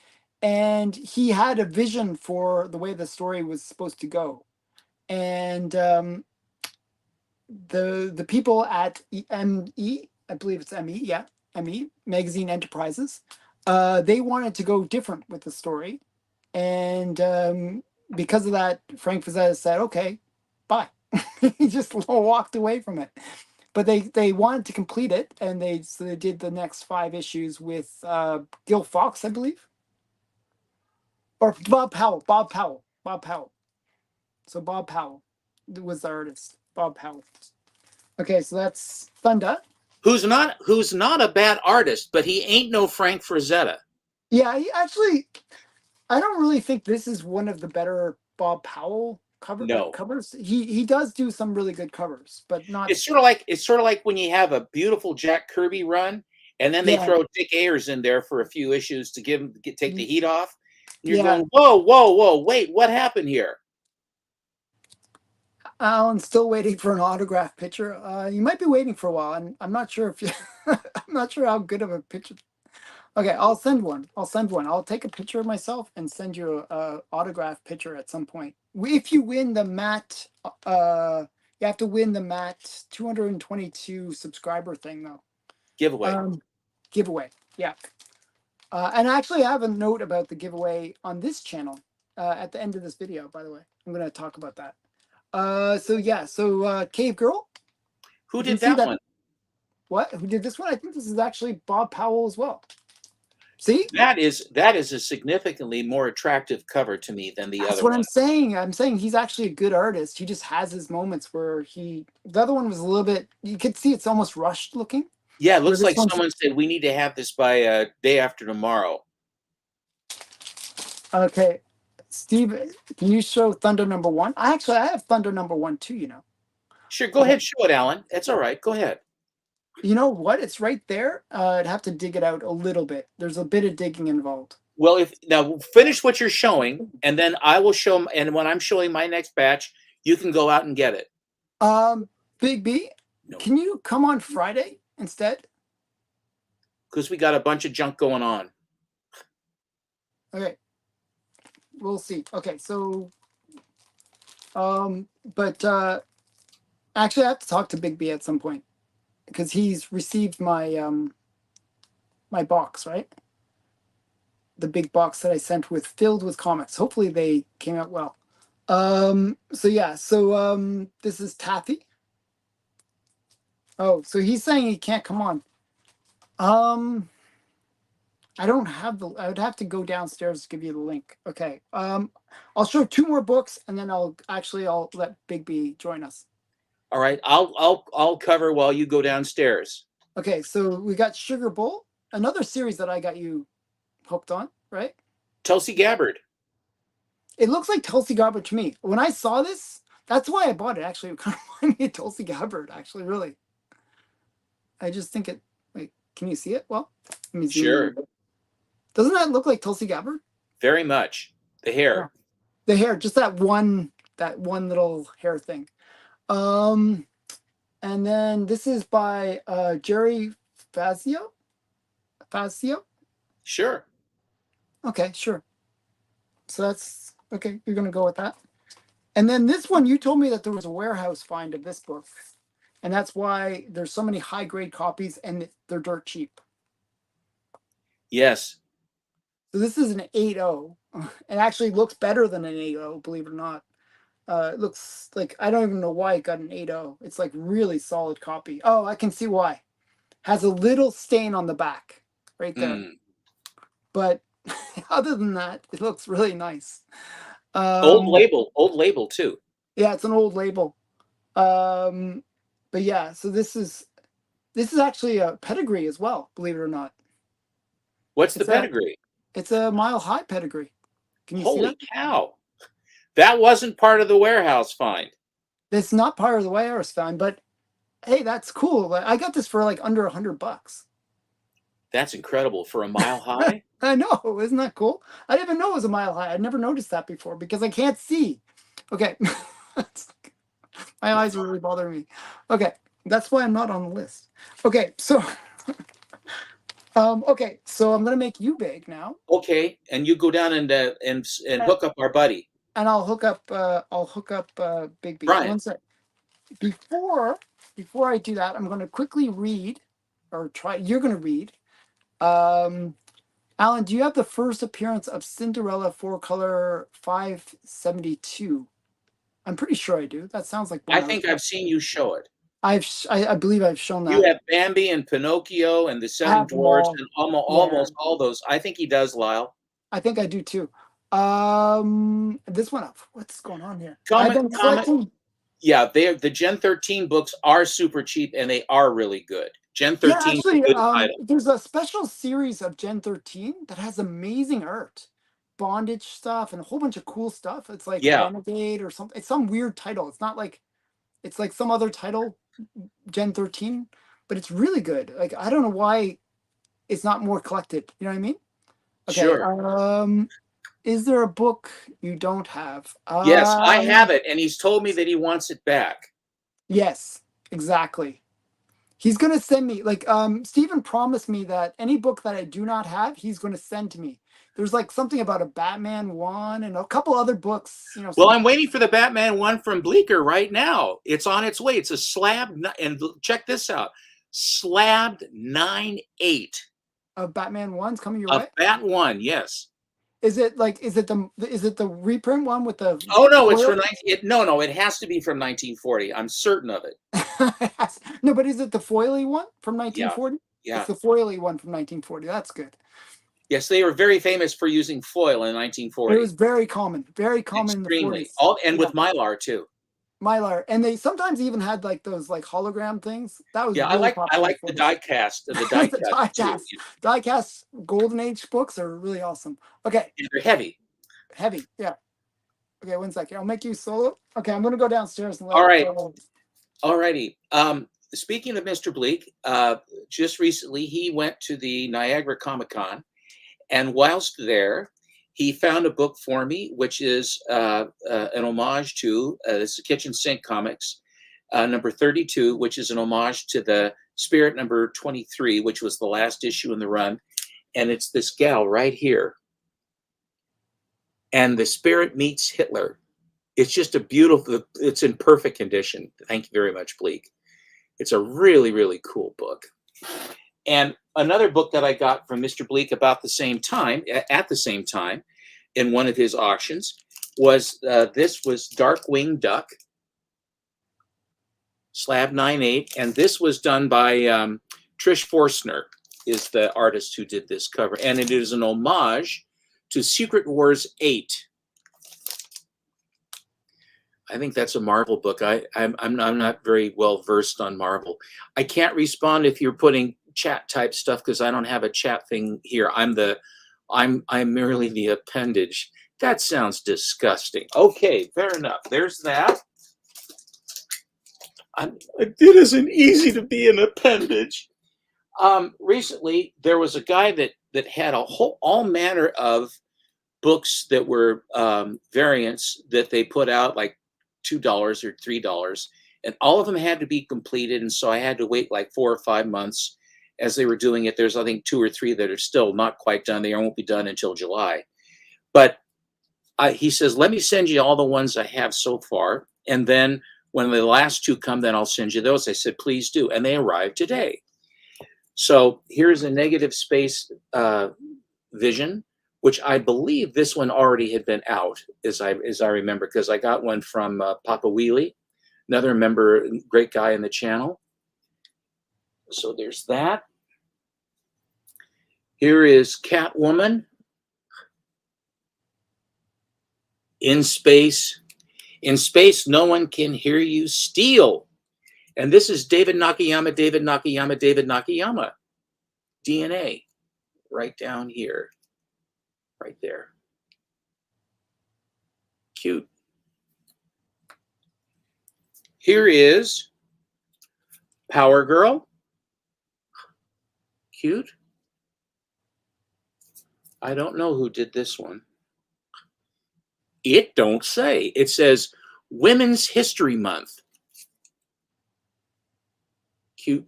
and he had a vision for the way the story was supposed to go. And the people at ME, I believe it's ME, yeah, ME Magazine Enterprises, they wanted to go different with the story, and because of that, Frank Frazetta said, "Okay, bye." He just walked away from it. But they wanted to complete it, and they did the next 5 issues with Gil Fox, I believe, or Bob Powell. So Bob Powell was the artist. Bob Powell. Okay, so that's Thunder. Who's not a bad artist, but he ain't no Frank Frazetta. Yeah, he actually. I don't really think this is one of the better Bob Powell covers. He does do some really good covers, but not. It's sort of like when you have a beautiful Jack Kirby run, and then they throw Dick Ayers in there for a few issues to take the heat off. And you're going, whoa, wait, what happened here? Alan's still waiting for an autograph picture. You might be waiting for a while, and I'm not sure if you. I'm not sure how good of a picture. Okay, I'll send one. I'll take a picture of myself and send you a autograph picture at some point. If you win the Matt, you have to win the Matt 222 subscriber thing though. Giveaway, yeah. And I actually have a note about the giveaway on this channel at the end of this video. By the way, I'm going to talk about that. So Cave Girl. Who did that one? What? Who did this one? I think this is actually Bob Powell as well. See? That is a significantly more attractive cover to me than the other one. That's what I'm saying. I'm saying he's actually a good artist. He just has his moments where the other one was a little bit, you could see it's almost rushed looking. Yeah, it looks like someone said we need to have this by day after tomorrow. Okay. Steve, can you show Thunder number 1? I have Thunder number 1 too, you know. Sure, go ahead, show it, Alan. That's all right. Go ahead. You know what? It's right there. I'd have to dig it out a little bit. There's a bit of digging involved. Well, now finish what you're showing, and then I will show. And when I'm showing my next batch, you can go out and get it. Big B, can you come on Friday instead? Because we got a bunch of junk going on. Okay. We'll see. Okay, so actually I have to talk to Big B at some point, because he's received my my box, right? The big box that I sent filled with comics. Hopefully they came out well. So this is Taffy. Oh, so he's saying he can't come on. I don't have I would have to go downstairs to give you the link. Okay. I'll show 2 more books, and then I'll let Big B join us. All right. I'll cover while you go downstairs. Okay, so we got Sugar Bowl, another series that I got you hooked on, right? Tulsi Gabbard. It looks like Tulsi Gabbard to me. When I saw this, that's why I bought it. Actually, it kind of reminded me of Tulsi Gabbard. Actually, really. I just think it. Wait, can you see it? Well, let me zoom Sure. in. Doesn't that look like Tulsi Gabbard? Very much. The hair. Yeah. The hair, just that one little hair thing. And then this is by Jerry Fazio. Fazio. Sure. Okay, sure. So that's okay. You're gonna go with that. And then this one, you told me that there was a warehouse find of this book, and that's why there's so many high grade copies, and they're dirt cheap. Yes. So this is an 8.0. It actually looks better than an 8.0, believe it or not. It looks like, I don't even know why it got an 8.0. It's like really solid copy. Oh, I can see why. Has a little stain on the back right there. But other than that, it looks really nice. Old label too. Yeah, it's an old label. But yeah, so this is actually a pedigree as well, believe it or not. What's the pedigree? It's a Mile High pedigree. Can you see that? Holy cow. That wasn't part of the warehouse find. It's not part of the warehouse find, but hey, that's cool. I got this for like under $100. That's incredible for a Mile High. I know, isn't that cool? I didn't even know it was a Mile High. I'd never noticed that before because I can't see. Okay. My eyes are really bothering me. Okay, that's why I'm not on the list. Okay, so okay, so I'm gonna make you big now. Okay, and you go down and hook up our buddy. And I'll hook up Big B. Brian. One sec. Before I do that, I'm gonna quickly read, or try. You're gonna read. Alan, do you have the first appearance of Cinderella 4-color 572? I'm pretty sure I do. That sounds like one. I think I've seen you show it. I believe I've shown that. You have Bambi and Pinocchio and the Seven Dwarfs and almost all those. I think he does, Lyle. I think I do too. This one up. What's going on here? Yeah, the Gen 13 books are super cheap and they are really good. Gen 13 yeah, actually, is a good title. There's a special series of Gen 13 that has amazing art, bondage stuff, and a whole bunch of cool stuff. It's like Renegade or something. It's some weird title. It's not like, it's like some other title, Gen 13, but it's really good. Like, I don't know why it's not more collected. You know what I mean? Okay. Sure. Is there a book you don't have? Yes, I have it, and he's told me that he wants it back. Yes, exactly. He's going to send me, like, Stephen promised me that any book that I do not have, he's going to send to me. There's like something about a Batman one and a couple other books, you know. Well, I'm waiting for the Batman one from Bleecker right now. It's on its way. It's a slab, and check this out, slabbed 9/8. Of Batman ones coming your way? Of Bat one, yes. Is it the reprint one with the? Oh no, it's from 19. No, it has to be from 1940. I'm certain of it. No, but is it the foily one from 1940? Yeah. It's the foily one from 1940. That's good. Yes, they were very famous for using foil in 1940. It was very common extremely. In the 40s. And with Mylar too. Mylar, and they sometimes even had like those like hologram things. That was really I like the die cast. The die cast Golden Age books are really awesome. Okay, yeah, they're heavy. Yeah. Okay, 1 second. I'll make you solo. Okay, I'm gonna go downstairs and let. All right. Alrighty. Speaking of Mr. Bleak, just recently he went to the Niagara Comic-Con, and whilst there, he found a book for me, which is an homage to this is Kitchen Sink Comics, number 32, which is an homage to the Spirit number 23, which was the last issue in the run. And it's this gal right here. And the Spirit meets Hitler. It's just a beautiful, it's in perfect condition. Thank you very much, Bleak. It's a really, really cool book. And another book that I got from Mr. Bleak about the same time, at the same time, in one of his auctions, was this was Darkwing Duck, slab 9/8, and this was done by Trish Forstner, is the artist who did this cover, and it is an homage to Secret Wars 8. I think that's a Marvel book. I'm not very well versed on Marvel. I can't respond if you're putting chat type stuff because I don't have a chat thing here. I'm merely the appendage. That sounds disgusting. Okay, fair enough. There's that. It isn't easy to be an appendage. Recently, there was a guy that had all manner of books that were variants that they put out, like $2 or $3, and all of them had to be completed. And so I had to wait like 4 or 5 months as they were doing it. There's, I think, 2 or 3 that are still not quite done. They won't be done until July. But he says, let me send you all the ones I have so far. And then when the last 2 come, then I'll send you those. I said, please do. And they arrived today. So here's a negative space vision, which I believe this one already had been out, as I remember, because I got one from Papa Wheelie, another member, great guy in the channel. So there's that. Here is Catwoman. In space. In space, no one can hear you steal. And this is David Nakayama, David Nakayama, David Nakayama. DNA. Right down here. Right there. Cute. Here is Power Girl. Cute. I don't know who did this one. It don't say. It says Women's History Month. Cute.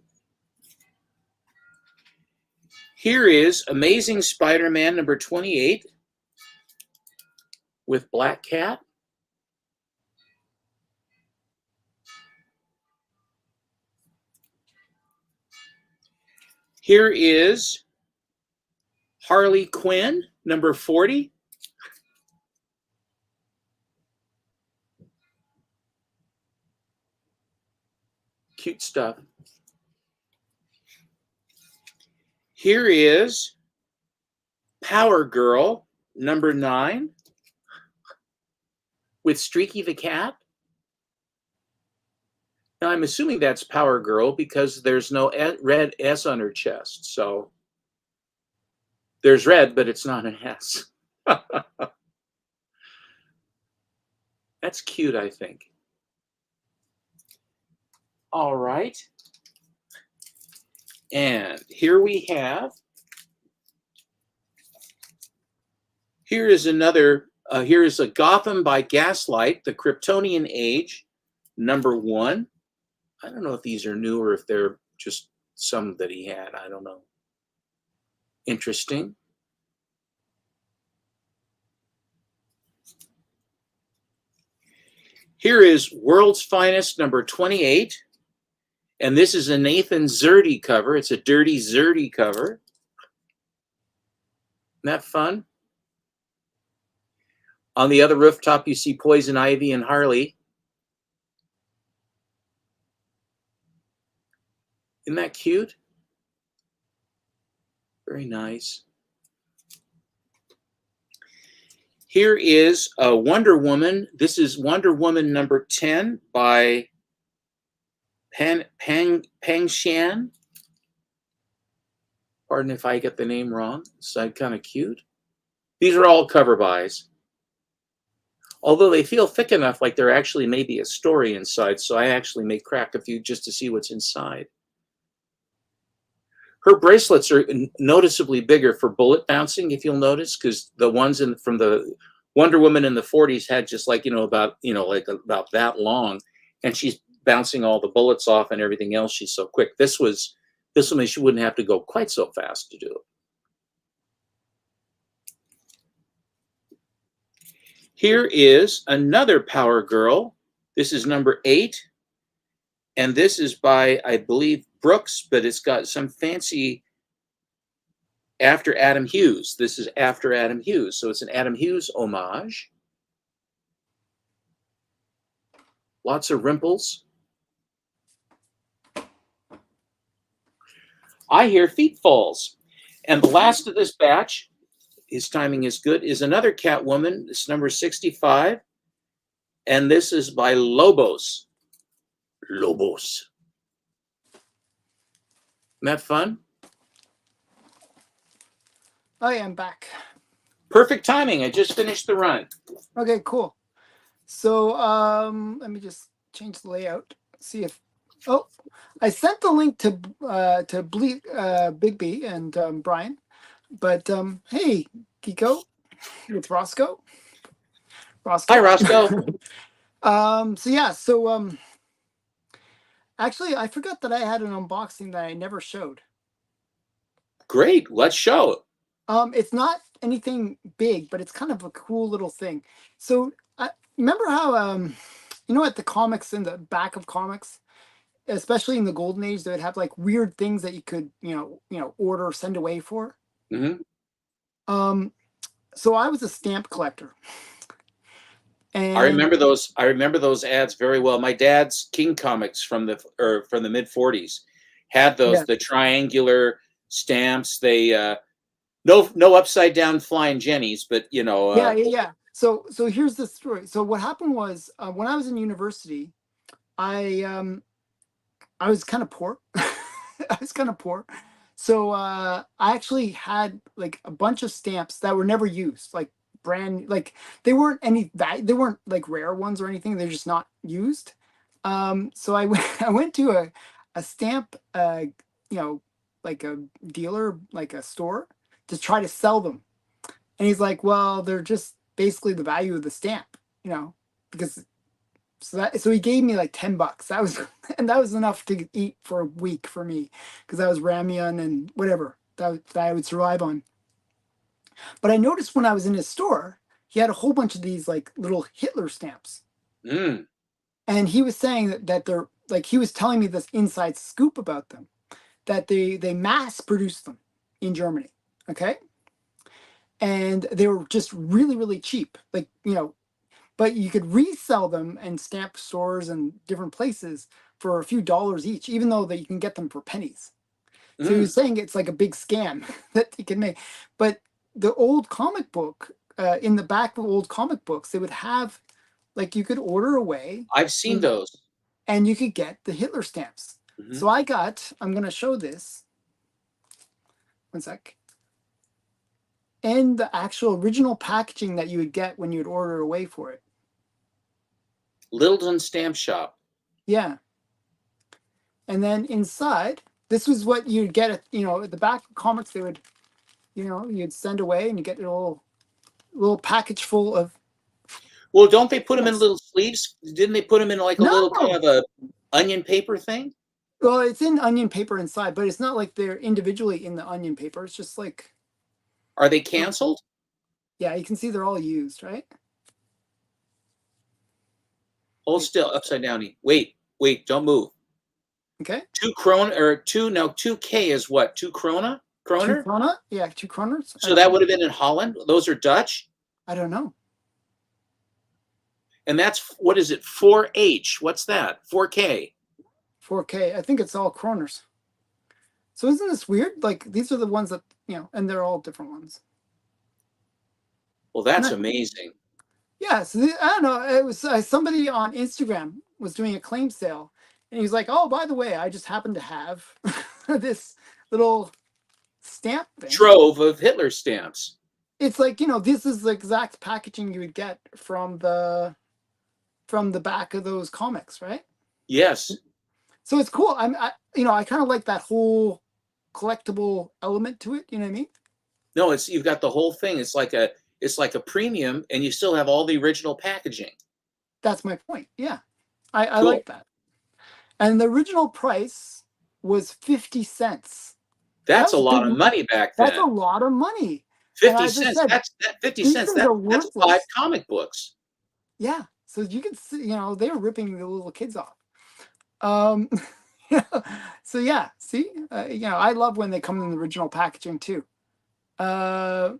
Here is Amazing Spider-Man number 28 with Black Cat. Here is Harley Quinn number 40. Cute stuff. Here is Power Girl number 9 with Streaky the cat. Now I'm assuming that's Power Girl because there's no red S on her chest. So there's red, but it's not an S. That's cute, I think. All right. And here we have, here is another, here is a Gotham by Gaslight, the Kryptonian Age, number 1. I don't know if these are new or if they're just some that he had. I don't know. Interesting. Here is World's Finest number 28. And this is a Nathan Zerdy cover. It's a Dirty Zerdy cover. Isn't that fun? On the other rooftop, you see Poison Ivy and Harley. Isn't that cute? Very nice. Here is a Wonder Woman. This is Wonder Woman number 10 by Pang Xian. Pardon if I get the name wrong. It's kind of cute. These are all cover buys. Although they feel thick enough like there actually may be a story inside, so I actually may crack a few just to see what's inside. Her bracelets are noticeably bigger for bullet bouncing, if you'll notice, because the ones from the Wonder Woman in the 40s had just like, about that long, and she's bouncing all the bullets off and everything else. She's so quick. This one she wouldn't have to go quite so fast to do it. Here is another Power Girl. This is number 8. And this is by, I believe, Brooks, but it's got some fancy After Adam Hughes. This is After Adam Hughes. So it's an Adam Hughes homage. Lots of rimples. I hear feet falls. And the last of this batch, his timing is good, is another Catwoman. It's number 65. and this is by Lobos. Lobos. Isn't that fun? Oh yeah, I'm back. Perfect timing. I just finished the run. Okay, cool. So let me just change the layout. See if I sent the link to Big B and Brian, but hey, Kiko, it's Roscoe. Hi, Roscoe. So yeah, so actually, I forgot that I had an unboxing that I never showed. Great, let's show it. It's not anything big, but it's kind of a cool little thing. So remember how you know, at the comics, in the back of comics, especially in the golden age, they would have like weird things that you could, order or send away for. Mm-hmm. So I was a stamp collector. And I remember those ads very well. My dad's King Comics from the mid 40s had those, yeah. the triangular stamps. They no upside down flying jennies, but Yeah. So here's the story. So what happened was, when I was in university, I was kind of poor. I was kind of poor. So I actually had like a bunch of stamps that were never used, like like they weren't they weren't like rare ones or anything. They're just not used. So I went I went to a stamp like a dealer, like a store, to try to sell them. And he's like, well, they're just basically the value of the stamp, because so he gave me like $10. That was and that was enough to eat for a week for me, because that was ramen and whatever that I would survive on. But I noticed when I was in his store, he had a whole bunch of these like little Hitler stamps. Mm. And he was saying that they're like, he was telling me this inside scoop about them, that they mass produced them in Germany. Okay. And they were just really, really cheap. Like, but you could resell them in stamp stores and different places for a few dollars each, even though that you can get them for pennies. So he was saying it's like a big scam that you can make. But the old comic book, in the back of old comic books, they would have, like, you could order away. I've seen those. And you could get the Hitler stamps. Mm-hmm. So I'm going to show this. One sec. And the actual original packaging that you would get when you would order away for it. Littleton Stamp Shop. Yeah. And then inside, this was what you'd get at the back of comics. They would, you'd send away and you get a little package full of. Well, don't they put them in little sleeves? Didn't they put them in like a little kind of a onion paper thing? Well, it's in onion paper inside, but it's not like they're individually in the onion paper. It's just like. Are they canceled? Yeah, you can see they're all used, right? Hold still, upside down. Wait, don't move. Okay. 2 krona or 2K is what? 2 krona? Kroner? 2 krona? Yeah, 2 kroners. So that would have been in Holland? Those are Dutch? I don't know. And that's, what is it? 4H. What's that? 4K. 4K. I think it's all kroners. So isn't this weird? Like, these are the ones that, and they're all different ones. Well, that's amazing. Yeah, so I don't know. It was somebody on Instagram was doing a claim sale, and he's like, "Oh, by the way, I just happen to have this little stamp thing. Trove of Hitler stamps." It's like, this is the exact packaging you would get from the back of those comics, right? Yes. So it's cool. I kind of like that whole collectible element to it. You know what I mean? No, you've got the whole thing. It's like a premium, and you still have all the original packaging. That's my point. Yeah, I like that. And the original price was 50 cents. That's a lot of money back then. That's a lot of money. 50 cents. That's 50 cents. That's 5 comic books. Yeah. So you can see, they were ripping the little kids off. So yeah, see, I love when they come in the original packaging too. The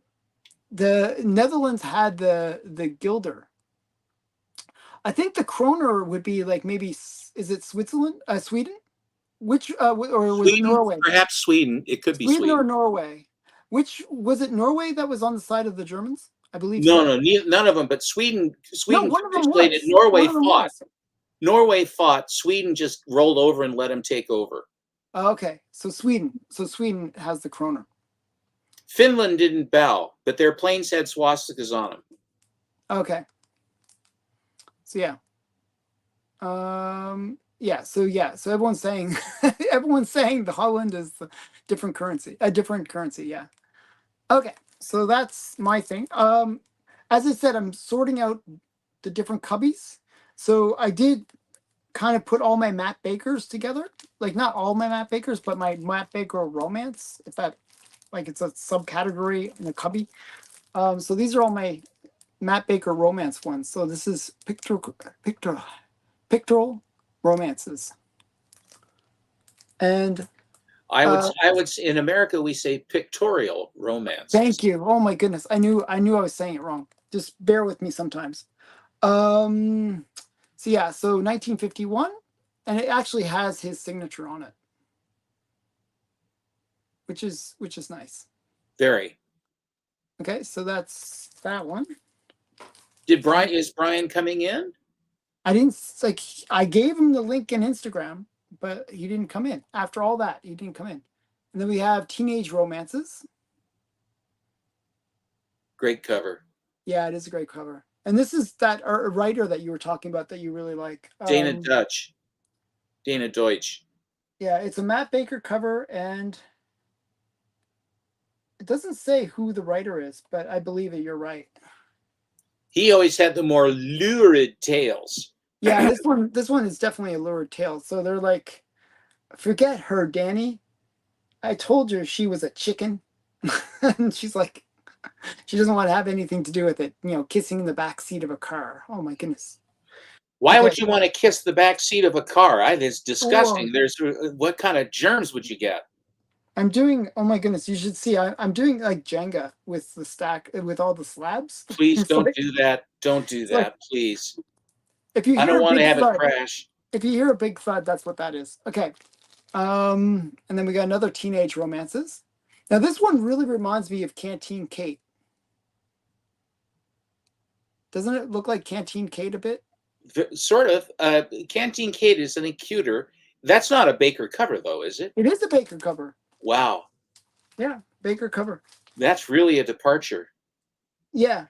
Netherlands had the guilder. I think the kroner would be like, maybe, is it Switzerland, Sweden? Which or was Sweden, it Norway? Perhaps Sweden. It could be Sweden or Norway. Which was it? Norway that was on the side of the Germans? I believe No, so. none of them. But No, Sweden one of them capitulated. was. Norway One of them fought. was. Norway fought. Sweden just rolled over and let him take over. Oh, okay, so Sweden. So Sweden has the kroner. Finland didn't bow, but their planes had swastikas on them. Okay. So yeah. So everyone's saying everyone's saying the Holland is a different currency. Yeah. Okay. So that's my thing. As I said, I'm sorting out the different cubbies. So I did kind of put all my Matt Bakers together. Like not all my Matt Bakers, but my Matt Baker romance, if that like it's a subcategory in a cubby. So these are all my Matt Baker romance ones. So this is pictorial romances. And I would in America we say pictorial romances. Thank you. Oh my goodness. I knew I was saying it wrong. Just bear with me sometimes. So yeah, so 1951, and it actually has his signature on it. Which is nice. Very. Okay, so that's that one. Is Brian coming in? I gave him the link in Instagram, but he didn't come in. After all that, he didn't come in. And then we have Teenage Romances. Great cover. Yeah, it is a great cover. And this is that writer that you were talking about that you really like. Dana Deutsch. Yeah, it's a Matt Baker cover, and it doesn't say who the writer is, but I believe it. You're right. He always had the more lurid tales. Yeah, this one is definitely a lurid tale. So they're like, forget her, Danny. I told her she was a chicken. And she's like, she doesn't want to have anything to do with it. Kissing in the back seat of a car. Oh my goodness. Why would you want to kiss the back seat of a car? It's disgusting. There's what kind of germs would you get? I'm doing. Oh my goodness! You should see. I'm doing like Jenga with the stack with all the slabs. Please don't do that. Don't do that, please. If you I don't want to have it crash. If you hear a big thud, that's what that is. Okay. And then we got another Teenage Romances. Now this one really reminds me of Canteen Kate. Doesn't it look like Canteen Kate a bit? Sort of. Canteen Kate is an cuter. That's not a Baker cover, though, is it? It is a Baker cover. Wow. Yeah, Baker cover. That's really a departure. Yeah.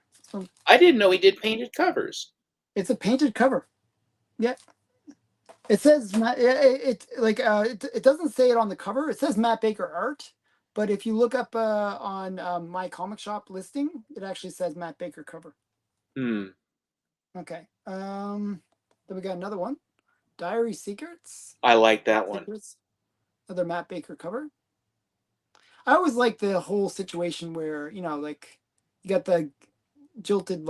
I didn't know he did painted covers. It's a painted cover. Yeah. It says it doesn't say it on the cover. It says Matt Baker art, but if you look up on my comic shop listing, it actually says Matt Baker cover. Okay. Then we got another one, Diary Secrets. I like that one. Another Matt Baker cover. I always like the whole situation where like you got the jilted.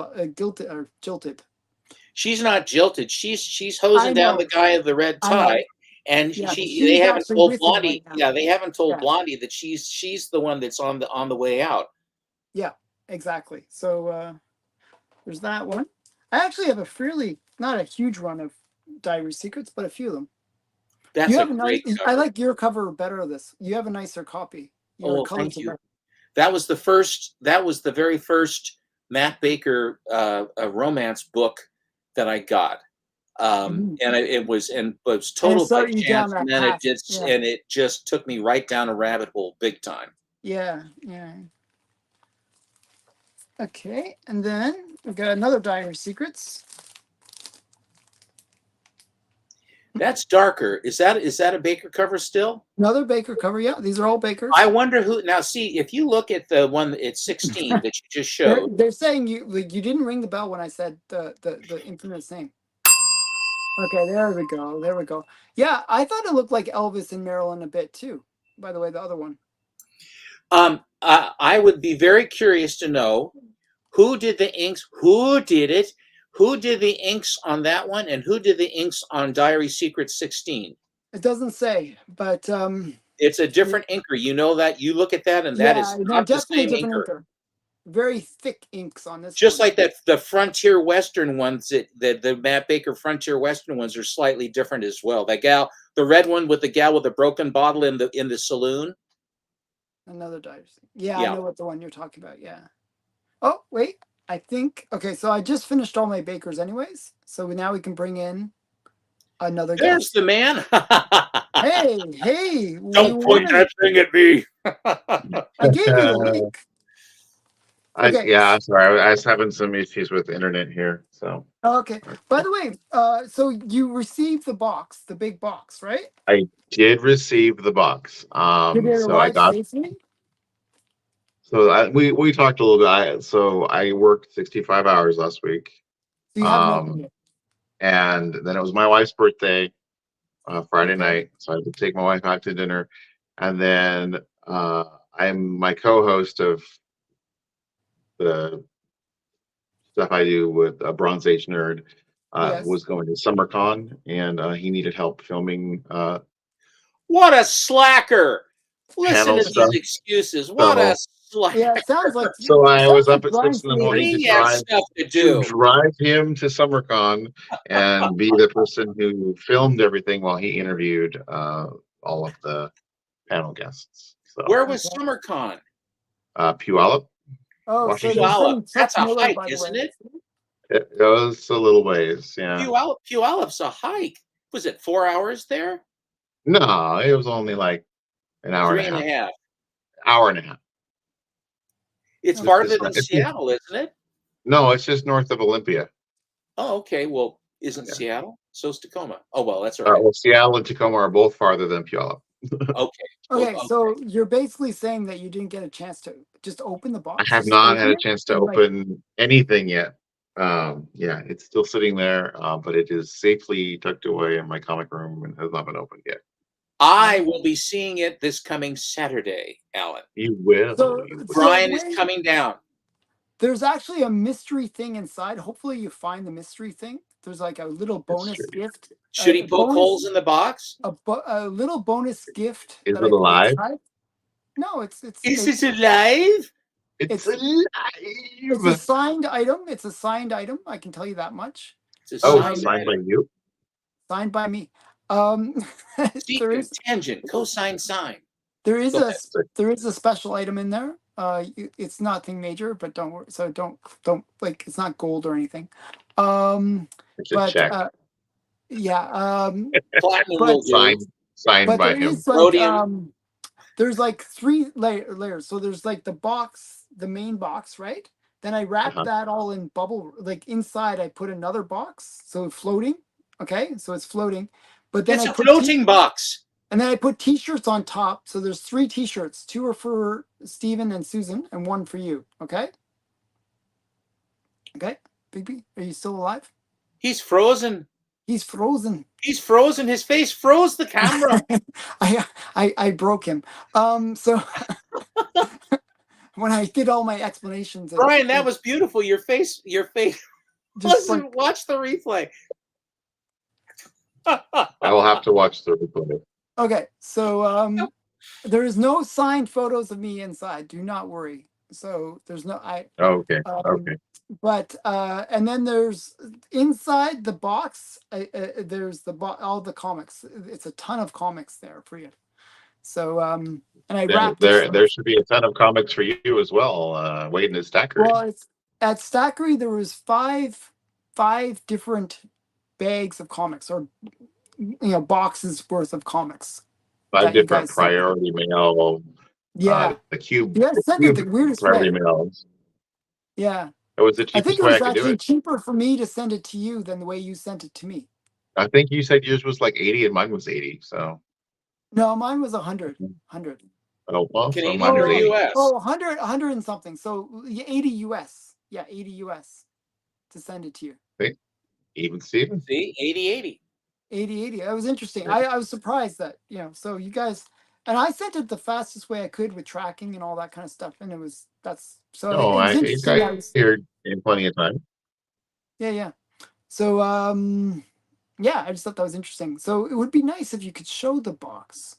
She's not jilted. She's hosing down the guy in the red tie, and they haven't told Blondie. They haven't told Blondie that she's the one that's on the way out. Yeah, exactly. So there's that one. I actually have not a huge run of Diary Secrets, but a few of them. That's a great cover. I like your cover better of this. You have a nicer copy. Thank you. That was the very first Matt Baker romance book that I got. And it was total by chance, and then it just took me right down a rabbit hole big time. Yeah. Okay, and then we've got another Diary Secrets. That's darker. Is that a Baker cover still? Another Baker cover, yeah. These are all Bakers. I wonder who. Now, see, if you look at the one at 16 that you just showed, they're saying you didn't ring the bell when I said the infamous name. Okay, there we go. Yeah, I thought it looked like Elvis and Marilyn a bit too. By the way, the other one. I would be very curious to know who did the inks. Who did it? Who did the inks on that one, and who did the inks on Diary Secrets 16? It doesn't say, but it's a different inker. You know that. You look at that, and that is not the same inker. Very thick inks on this. Just like that, the Frontier Western ones, the Matt Baker Frontier Western ones are slightly different as well. That gal, the red one with the gal with the broken bottle in the saloon. Another Diary. Yeah, I know what the one you're talking about. Yeah. Oh wait. I think okay. So I just finished all my bakers, anyways. So now we can bring in another There's guest. the man. Hey, Don't point that thing at me. I gave you the link. Okay. Yeah, sorry. I was having some issues with internet here. So Okay. By the way, so you received the box, the big box, right? I did receive the box. Did it So I arrive got. safely? So we talked a little bit. So I worked 65 hours last week. So you haven't opened it. And then it was my wife's birthday, Friday Okay. night. So I had to take my wife out to dinner. And then I'm my co-host of the stuff I do with a Bronze Age Nerd. Yes. Was going to SummerCon, and he needed help filming. What a slacker! Listen to stuff. these excuses. What a slacker! Yeah, it sounds like. So I was up at Brian 6 in the morning He has stuff to to do. drive him to SummerCon and be the person who filmed everything while he interviewed all of the panel guests. So Where was SummerCon? Puyallup, Oh, Washington. so they're Puyallup. sending That's Chuck a Miller, hike, by the isn't way. it? It was a little ways, yeah. Puyallup's a hike. Was it 4 hours there? No, it was only like an hour Three and a half. Hour and a half. It's farther than Seattle, isn't it? No, it's just north of Olympia. Oh, okay. Well, isn't Seattle? So's Tacoma. Oh, well, that's all right. Well, Seattle and Tacoma are both farther than Puyallup. Okay. Okay, so you're basically saying that you didn't get a chance to just open the box. I have not had a chance to open anything yet. Yeah, it's still sitting there, but it is safely tucked away in my comic room and has not been opened yet. I will be seeing it this coming Saturday, Alan. You will. So, Brian is coming down. There's actually a mystery thing inside. Hopefully you find the mystery thing. There's like a little bonus gift. Should he poke holes in the box? A little bonus gift. Is it alive? No, it's. Is it alive? It's alive. It's a signed item. It's a signed item. I can tell you that much. Signed by you? Signed by me. Secret, tangent, cosine, sine. There is a special item in there. It's nothing major, but don't worry. So don't like it's not gold or anything. It's a check. Yeah. But signed by him. There's like 3 layers. So there's like the box, the main box, right? Then I wrap that all in bubble. Like inside, I put another box, so floating. Okay, so it's floating. But then it's a floating box. And then I put T-shirts on top. So there's 3 T-shirts. 2 are for Steven and Susan, and 1 for you. Okay. Okay, Bigby, are you still alive? He's frozen. He's frozen. He's frozen. His face froze the camera. I broke him. So when I did all my explanations, Brian, that was beautiful. Your face. Listen, watch the replay. I will have to watch the replay. Okay, so there is no signed photos of me inside. Do not worry. So there's no okay. But and then there's inside the box. There's all the comics. It's a ton of comics there for you. So and I wrapped. There should be a ton of comics for you as well. Waiting at Stackery. Well, at Stackery there was five different bags of comics, or boxes worth of comics. 5 different priority mail. Yeah, the cube. You guys sent it the weirdest priority way. mails. Yeah, it was the cheapest I think it way was I could actually do it. cheaper for me to send it to you than the way you sent it to me. I think you said yours was like 80 and mine was 80. So no, mine was 100. 100. Oh, well, Canadian so or US? Oh, 100 and something. So 80 US. Yeah, 80 US to send it to you. See? Even Steven. See, 80. 80. That was interesting. I was surprised that, so you guys, and I sent it the fastest way I could with tracking and all that kind of stuff. And it was interesting. Here in plenty of time. Yeah. So, yeah, I just thought that was interesting. So it would be nice if you could show the box.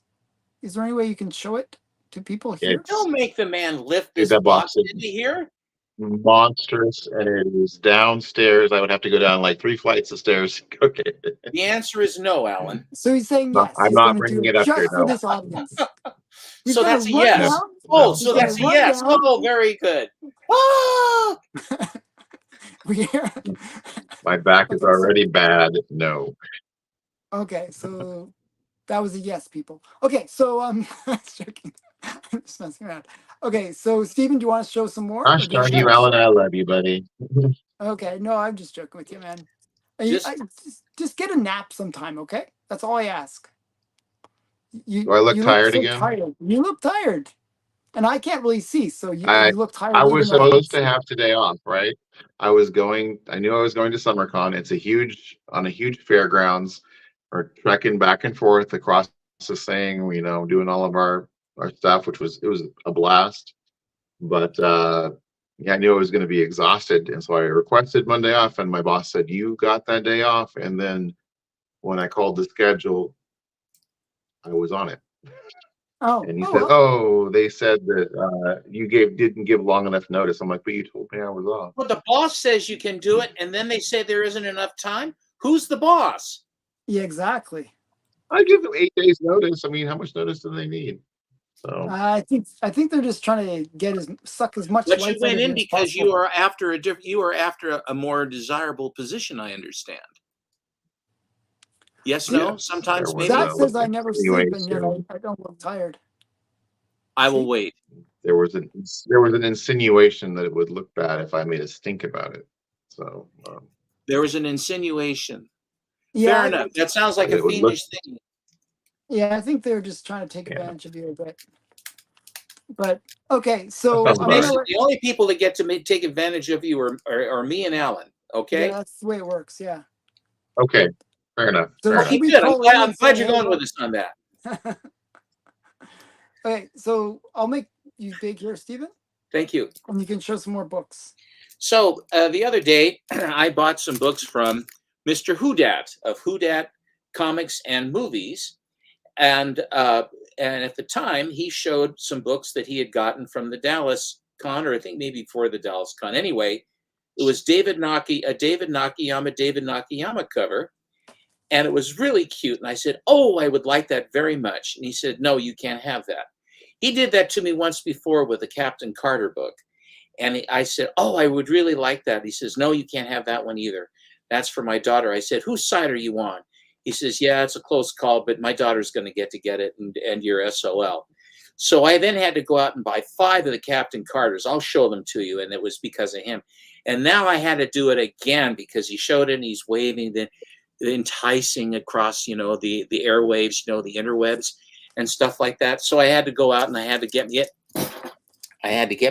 Is there any way you can show it to people here? Don't make the man lift this box into here. Monstrous, and it is downstairs. I would have to go down like 3 flights of stairs. Okay. The answer is no, Alan. So he's saying yes. I'm not bringing it up just here. for this audience. So that's a yes. So that's a yes. Oh, very good. Ah! My back is already bad. No. Okay, so that was a yes, people. Okay, so I'm joking. I'm just messing around. Okay, so Stephen, do you want to show some more? Gosh darn you, Alan. I love you, buddy. Okay, no, I'm just joking with you, man. Just Just get a nap sometime, okay? That's all I ask. Do I look You look tired so again? tired. You look tired, and I can't really see, so I you look tired. I Even was though I can supposed to see. have today off, right? I knew I was going to SummerCon. It's on a huge fairgrounds. We're trekking back and forth across the thing, doing all of our stuff, it was a blast. But yeah, I knew I was going to be exhausted, and so I requested Monday off, and my boss said, "You got that day off." And then when I called the schedule, I was on it. Oh, And he said, well. "Oh, they said that you didn't give long enough notice." I'm like, "But you told me I was off." well, the boss says you can do it, and then they say there isn't enough time. Who's the boss? Yeah, exactly. I give them 8 days notice. I mean, how much notice do they need? So I think they're just trying to suck as much But you life out went of you in as because you possible. are after a more desirable position. I understand. Yes, yeah, no. there Sometimes was maybe. Zach a says I never sleep, and yet insinuation. I don't look tired. I will See? wait. There was an insinuation that it would look bad if I made a stink about it. So There was an insinuation. Yeah, Fair enough. That sounds like that a it would look. fiendish thing. yeah, I think they're just trying to take Yeah, advantage of you a bit. But okay, that so sounds Let's I'm about gonna face right. it. let. The only people that get to take advantage of you are me and Alan. Yeah, Okay. that's the way it works. Yeah. Okay, fair enough. So Fair should enough. Okay. we Good. I'm call it glad. in I'm and glad say, you're hey, going with look? us on that. Okay, so I'll make you big here, Stephen, Thank you. and you can show some more books. So the other day, I bought some books from Mr. Whodad of Whodad Comics and Movies, and at the time he showed some books that he had gotten from the Dallas Con, or I think maybe before the Dallas Con. Anyway, it was a David Nakayama cover, and it was really cute. And I said, "Oh, I would like that very much." And he said, "No, you can't have that." He did that to me once before with a Captain Carter book. And I said, "Oh, I would really like that." He says, "No, you can't have that one either. That's for my daughter." I said, "Whose side are you on?" He says, "Yeah, it's a close call, but my daughter's going to get it, and you're SOL." So I then had to go out and buy 5 of the Captain Carters. I'll show them to you, and it was because of him. And now I had to do it again because he showed it and he's waving the enticing across, the airwaves, the interwebs and stuff like that. So I had to go out and I had to get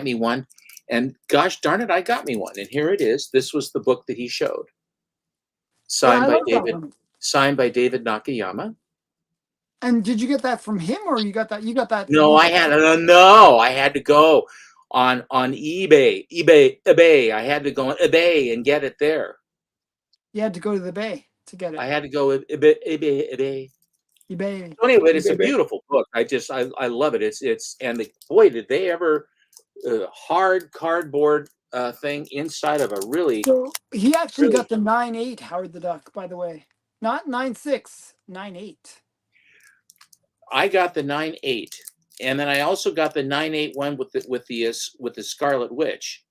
me one. And gosh darn it, I got me one. And here it is. This was the book that he showed. Yeah, Signed I by love that David, one. signed by David Nakayama. And did you get that from him, or you got that No, I legally? had no. I had to go on eBay. I had to go on eBay and get it there. You had to go to the Bay to get I it. had to go eBay. eBay. So anyway, it's a Baby. beautiful book. I love it. It's and boy, did they ever hard cardboard thing inside of a really, So he actually really. got the 9.8 Howard the Duck, by the way, not 9.6, 9.8. I got the 9.8, and then I also got the 9.8 one with the Scarlet Witch,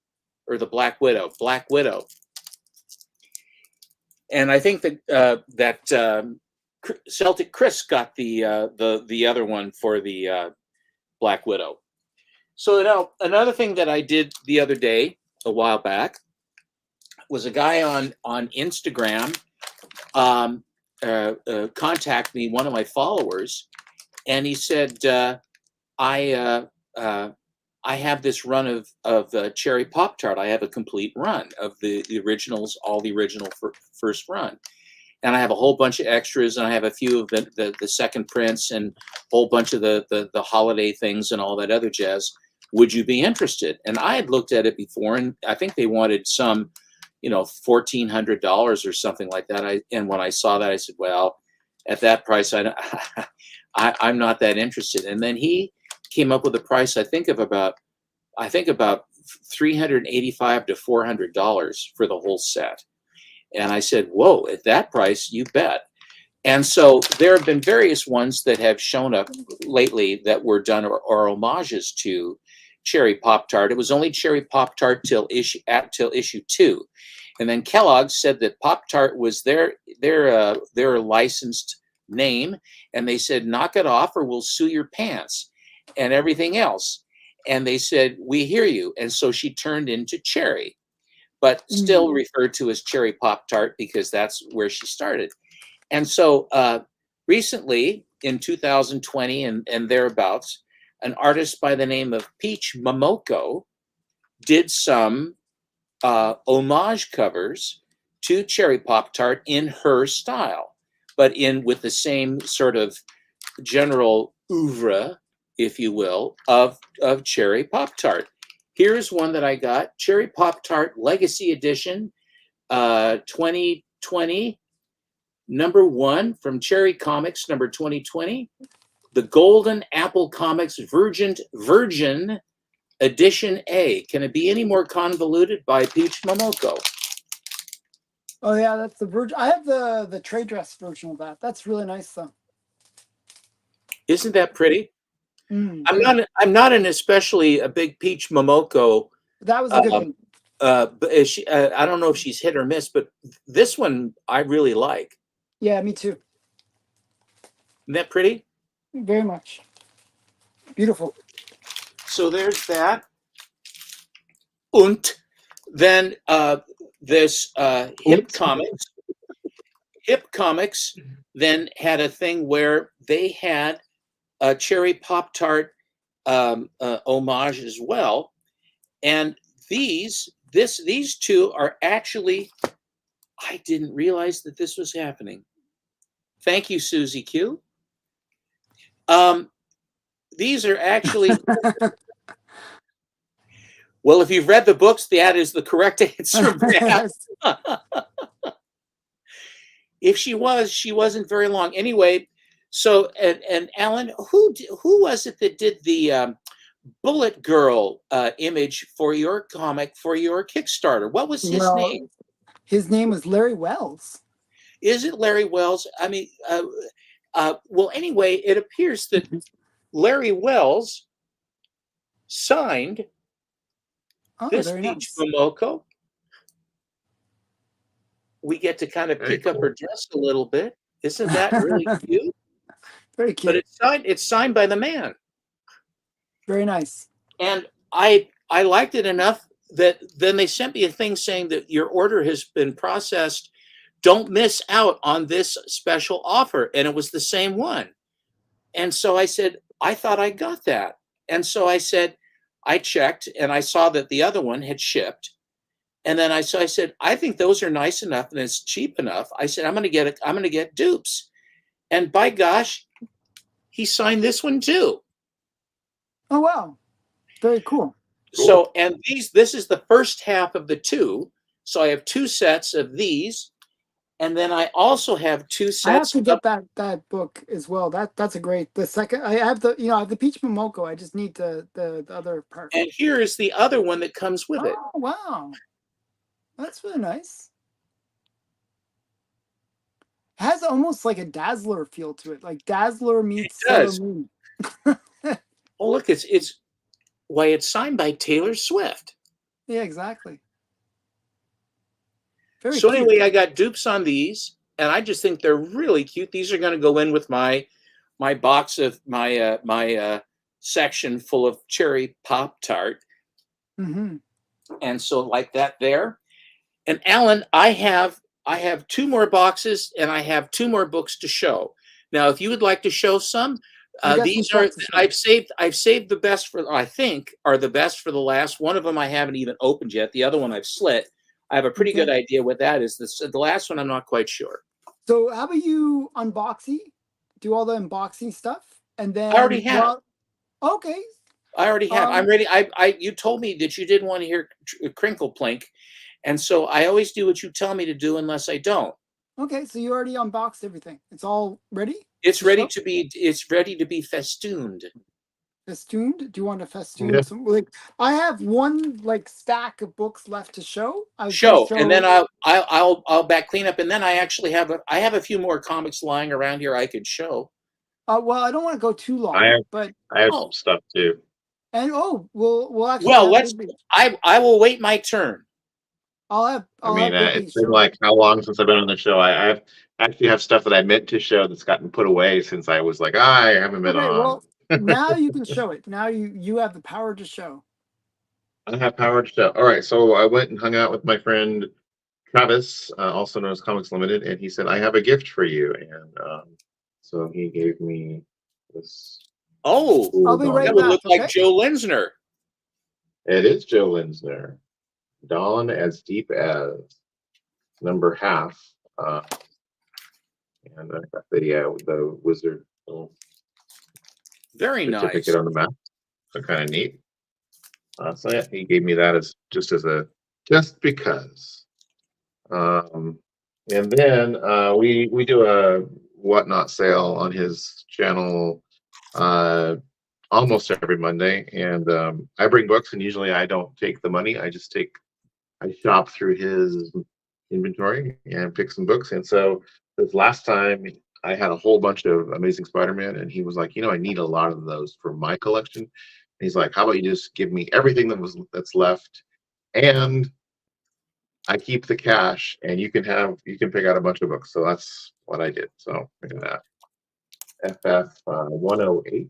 or the Black Widow. And I think that Celtic Chris got the other one for the Black Widow. So now another thing that I did the other day, a while back, was a guy on Instagram contact me, one of my followers, and he said, I have this run of Cherry Pop Tart. I have a complete run of the originals, all the original first run, and I have a whole bunch of extras, and I have a few of the second prints, and a whole bunch of the holiday things and all that other jazz. Would you be interested? And I had looked at it before, and I think they wanted some, $1,400 or something like that. And when I saw that, I said, well, at that price, I'm not that interested. And then he came up with a price, I think about $385 to $400 for the whole set. And I said, whoa, at that price, you bet. And so there have been various ones that have shown up lately that were done or homages to Cherry Pop Tart. It was only Cherry Pop Tart till issue 2. And then Kellogg said that Pop-Tart was their licensed name, and they said, knock it off or we'll sue your pants and everything else. And they said, we hear you. And so she turned into Cherry, but still referred to as Cherry Pop-Tart because that's where she started. And so recently, in 2020 and thereabouts, an artist by the name of Peach Momoko did some homage covers to Cherry Pop-Tart in her style, but with the same sort of general oeuvre, if you will, of Cherry Pop-Tart. Here's one that I got, Cherry Pop-Tart Legacy Edition 2020, #1 from Cherry Comics, number 2020. The Golden Apple Comics Virgin Edition A. Can it be any more convoluted? By Peach Momoko. Oh yeah, that's the Virgin. I have the trade dress version of that. That's really nice though. Isn't that pretty? I'm not an especially a big Peach Momoko. That was a good one. But she, I don't know if she's hit or miss, but this one I really like. Yeah, me too. Isn't that pretty? Very much. Beautiful. So there's that. Und then this Hip Comics. Hip Comics then had a thing where they had a Cherry Pop-Tart homage as well. And these two are actually, I didn't realize that this was happening. Thank you, Susie Q. These are actually, well, if you've read the books, that is the correct answer. If she wasn't very long. Anyway, so, and Alan, who was it that did the Bullet Girl image for your comic, for your Kickstarter? What was his name? His name was Larry Wells. Is it Larry Wells? I mean, well, anyway, it appears that Larry Wells signed this Peach Momoko. We get to kind of pick up her dress a little bit. Isn't that really cute? Very cute. But it's signed by the man. Very nice. And I liked it enough that then they sent me a thing saying that your order has been processed. Don't miss out on this special offer. And it was the same one. And so I said, I thought I got that. And so I said, I checked and I saw that the other one had shipped. And then I said, I think those are nice enough and it's cheap enough. I said, I'm going to get dupes. And by gosh, he signed this one too. Oh, wow. Very cool. So, and this is the first half of the two. So I have 2 sets of these. And then I also have 2 sets. I have to get that book as well. That's a great. The second, I have the Peach Momoko. I just need the other part. And here is the other one that comes with it. Oh, wow. That's really nice. It has almost like a Dazzler feel to it, like Dazzler meets Sailor Moon. Oh, look, it's signed by Taylor Swift. Yeah, exactly. So anyway, I got dupes on these, and I just think they're really cute. These are going to go in with my box of my section full of Cherry Pop-Tart. And so like that there. And Alan, I have 2 more boxes, and I have 2 more books to show. Now, if you would like to show some, these are I've saved the best for, I think, are the best for the last. One of them I haven't even opened yet. The other one I've slit. I have a pretty good idea what that is. The last one I'm not quite sure. So how about you do all the unboxing stuff, and then I already have. Okay. I already have. I'm ready. You told me that you didn't want to hear Crinkle Plink, and so I always do what you tell me to do unless I don't. Okay, so you already unboxed everything. It's all ready? It's ready to be festooned. Festooned? Do you want to festoon some? Like, I have one stack of books left to show. And then I'll back clean up, and then I actually have a few more comics lying around here I could show. Well, I don't want to go too long. I have some stuff too. And we'll actually. Well, I will wait my turn. I'll have Bippy it's been show. like how long since I've been on the show. I actually have stuff that I meant to show that's gotten put away since I was like, I haven't been Okay, on. well, now you can show it. Now you have the power to show. I have power to show. All right, so I went and hung out with my friend Travis, also known as Comics Limited, and he said, I have a gift for you. And so he gave me this. Oh, I'll be right that would back. look Okay. like Joe Linsner. It is Joe Linsner. Dawn as Deep as number half. And I got the wizard Very certificate nice. on the map. So kind of neat. So yeah, he gave me that as just because. And then we do a whatnot sale on his channel almost every Monday, and I bring books, and usually I don't take the money. I shop through his inventory and pick some books. And so this last time I had a whole bunch of Amazing Spider-Man, and he was like, I need a lot of those for my collection. And he's like, how about you just give me everything that's left, and I keep the cash, and you can pick out a bunch of books. So that's what I did. So look at that. FF 108.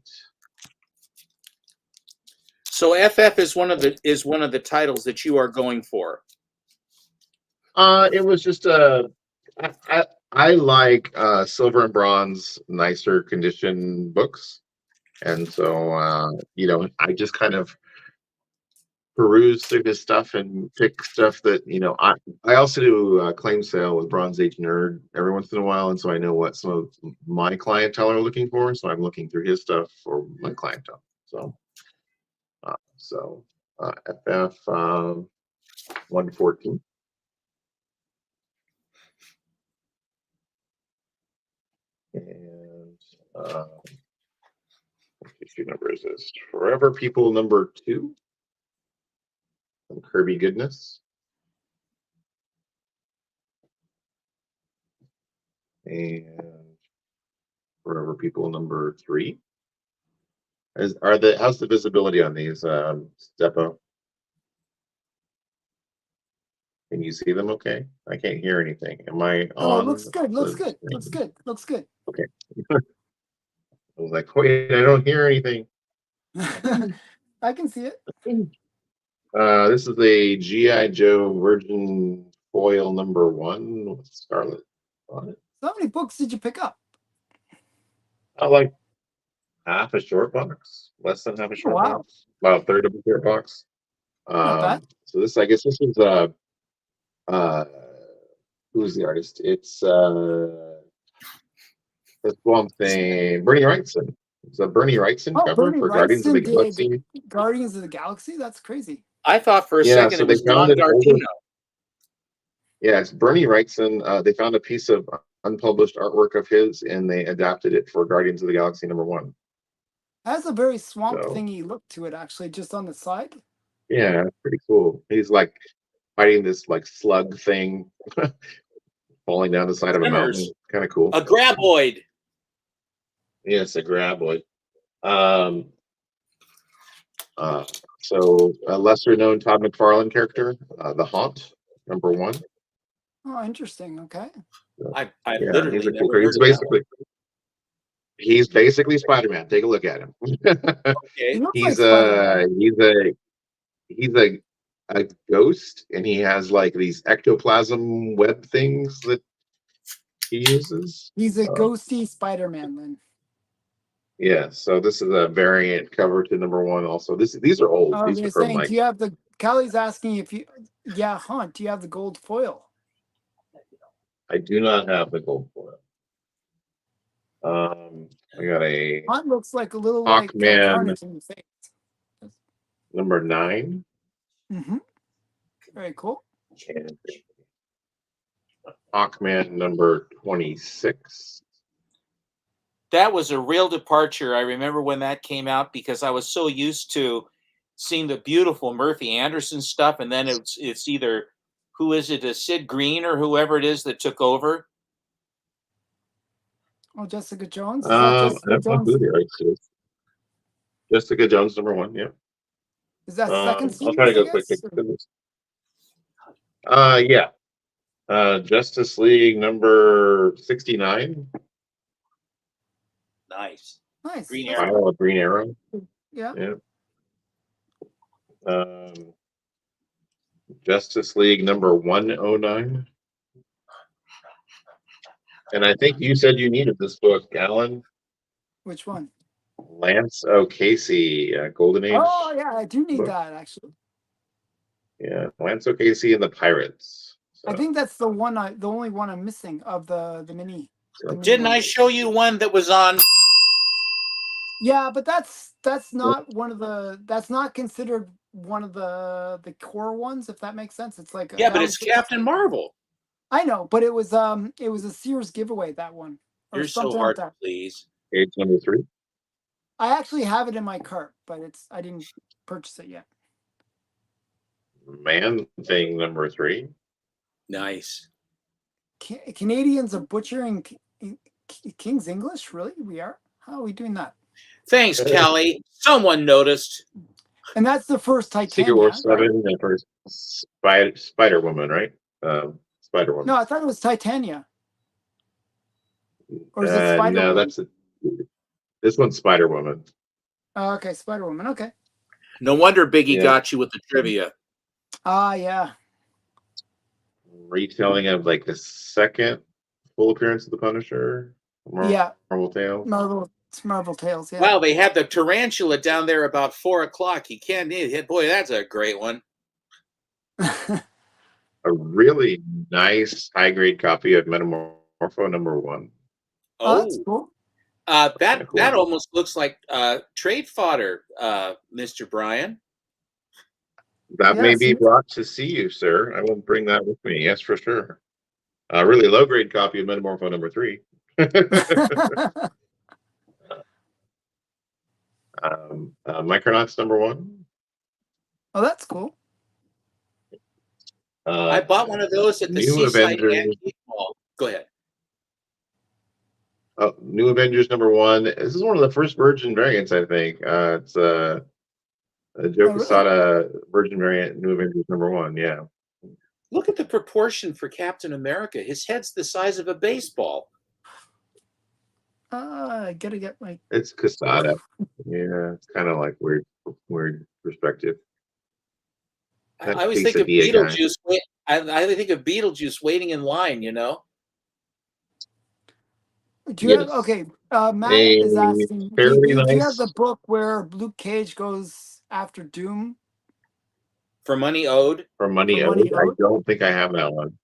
So FF is one of the titles that you are going for. It was just I like silver and bronze, nicer condition books, and so I just kind of peruse through his stuff and pick stuff that I also do a claim sale with Bronze Age Nerd every once in a while, and so I know what some of my clientele are looking for, so I'm looking through his stuff for my clientele. So FF 114. And what issue number is this? Forever People number 2. Some Kirby goodness. And Forever People number 3. How's the visibility on these, Steppo? Can you see them okay? I can't hear anything. Am I Oh, on? looks good. Looks good. Looks good. Looks good. Okay. I was like, wait, I don't hear anything. I can see it. This is a G.I. Joe Virgin Foil number 1 with Scarlet on it. So how many books did you pick up? I like half a short box, less than half a short box, about a third of a short box. Not bad. So I guess this is who's the artist? It's this Swamp Thing, Bernie Wrightson. It's a Bernie Wrightson cover Bernie for Guardians of the Wrightson did Galaxy. Guardians of the Galaxy? That's crazy. I thought for a second so it was they found Don Gardino. Yeah, it's Bernie Wrightson. They found a piece of unpublished artwork of his, and they adapted it for Guardians of the Galaxy number 1. It has a very swamp thingy look to it, actually, just on the side. Yeah, pretty cool. He's like fighting this like slug thing falling down the side of a mountain. Kind of cool. A graboid. Yes, a graboid. So a lesser known Todd McFarlane character, the Haunt, number 1. Oh, interesting. Okay. I literally never heard he's basically Spider-Man. Take a look at him. Okay. He's a ghost, and he has like these ectoplasm web things that he uses. He's a ghosty Spider-Man then. Yeah, so this is a variant cover to number 1 also. These are old. Oh, These they're are from saying, do you have the Callie's asking if you Hunt, do you have the gold foil? I do not have the gold foil. I got a Hunt looks like a little Hawkman carnage in the face. number 9. Mm-hmm. Very cool. And Hawkman number 26. That was a real departure. I remember when that came out because I was so used to seeing the beautiful Murphy Anderson stuff, and then it's either who is it, Sid Green or whoever it is that took over. Oh, Jessica Jones. Is that Jessica Jones? Jessica Jones number 1. Yeah. Is that second series? I'll try to go quick. Yeah. Justice League number 69. Nice. Nice. Green That's Arrow. cool. Green Arrow. Yeah. Yeah. Um, Justice League number 109. And I think you said you needed this book, Alan. Which one? Lance O'Casey, Golden Age Oh yeah, I do need book. that actually. Yeah, Lance O'Casey and the Pirates. I So, think that's the only one I'm missing of the mini. The mini Didn't one. I show you one that was on? Yeah, but that's not one of the. That's not considered one of the core ones, if that makes sense. It's like Yeah, that but was it's just. Captain Marvel. I know, but it was a Sears giveaway, that one, or You're so something like hard that. to please. page number 3. I actually have it in my cart, but I didn't purchase it yet. Man Thing number 3. Nice. Canadians are butchering King's English. Really, we are. How are we doing that? Thanks, Callie. Someone noticed. And that's the first Secret War Titania, 7 right? and first Spider Woman, right? Spider Woman. No, I thought it was Titania. Or is it No, Spider-Woman? this one's Spider Woman. Oh, okay, Spider-Woman. Okay. No wonder Biggie Yeah. got you with the trivia. Ah, yeah. Retelling of like the second full appearance of the Punisher. Yeah. Marvel Tales. Marvel Tales, yeah. Wow, they had the tarantula down there about 4 o'clock. You can't need it. Boy, that's a great one. A really nice high grade copy of Metamorpho number 1. Oh, that's cool. That almost looks like trade fodder, Mr. Brian. That may be brought to see you, sir. I will bring that with me. Yes, for sure. A really low grade copy of Metamorpho number 3. Micronauts number 1. Oh, that's cool. I bought one of those at the New Seaside Avengers. Antique Mall. Go ahead. Oh, New Avengers number 1. This is one of the first Virgin variants, I think. It's a Joe Quesada Virgin variant, New Avengers number 1. Yeah. Look at the proportion for Captain America. His head's the size of a baseball. I gotta get my. It's Quesada. Yeah, it's kind of like weird perspective. I always think of Beetlejuice. I think of Beetlejuice waiting in line. You know. Do you have okay? Matt is asking. Do you have the book where Luke Cage goes after Doom? For Money Owed. For Money Owed. I don't think I have that one.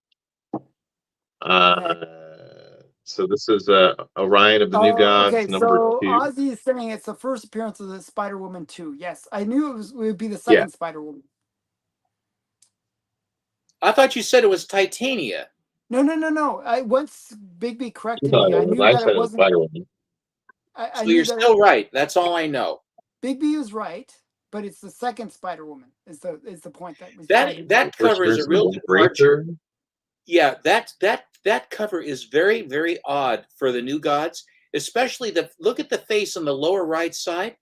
So this is Orion of the New Gods number 2. Ozzy is saying it's the first appearance of the Spider-Woman 2. Yes, I knew it would be the second Spider-Woman. I thought you said it was Titania. No. Once Bigby corrected me, I knew that it wasn't. Spider-Woman. So you're still right. That's all I know. Bigby was right, but it's the second Spider-Woman. Is the point that was that cover is a real departure. Yeah, that cover is very, very odd for the New Gods, especially look at the face on the lower right side.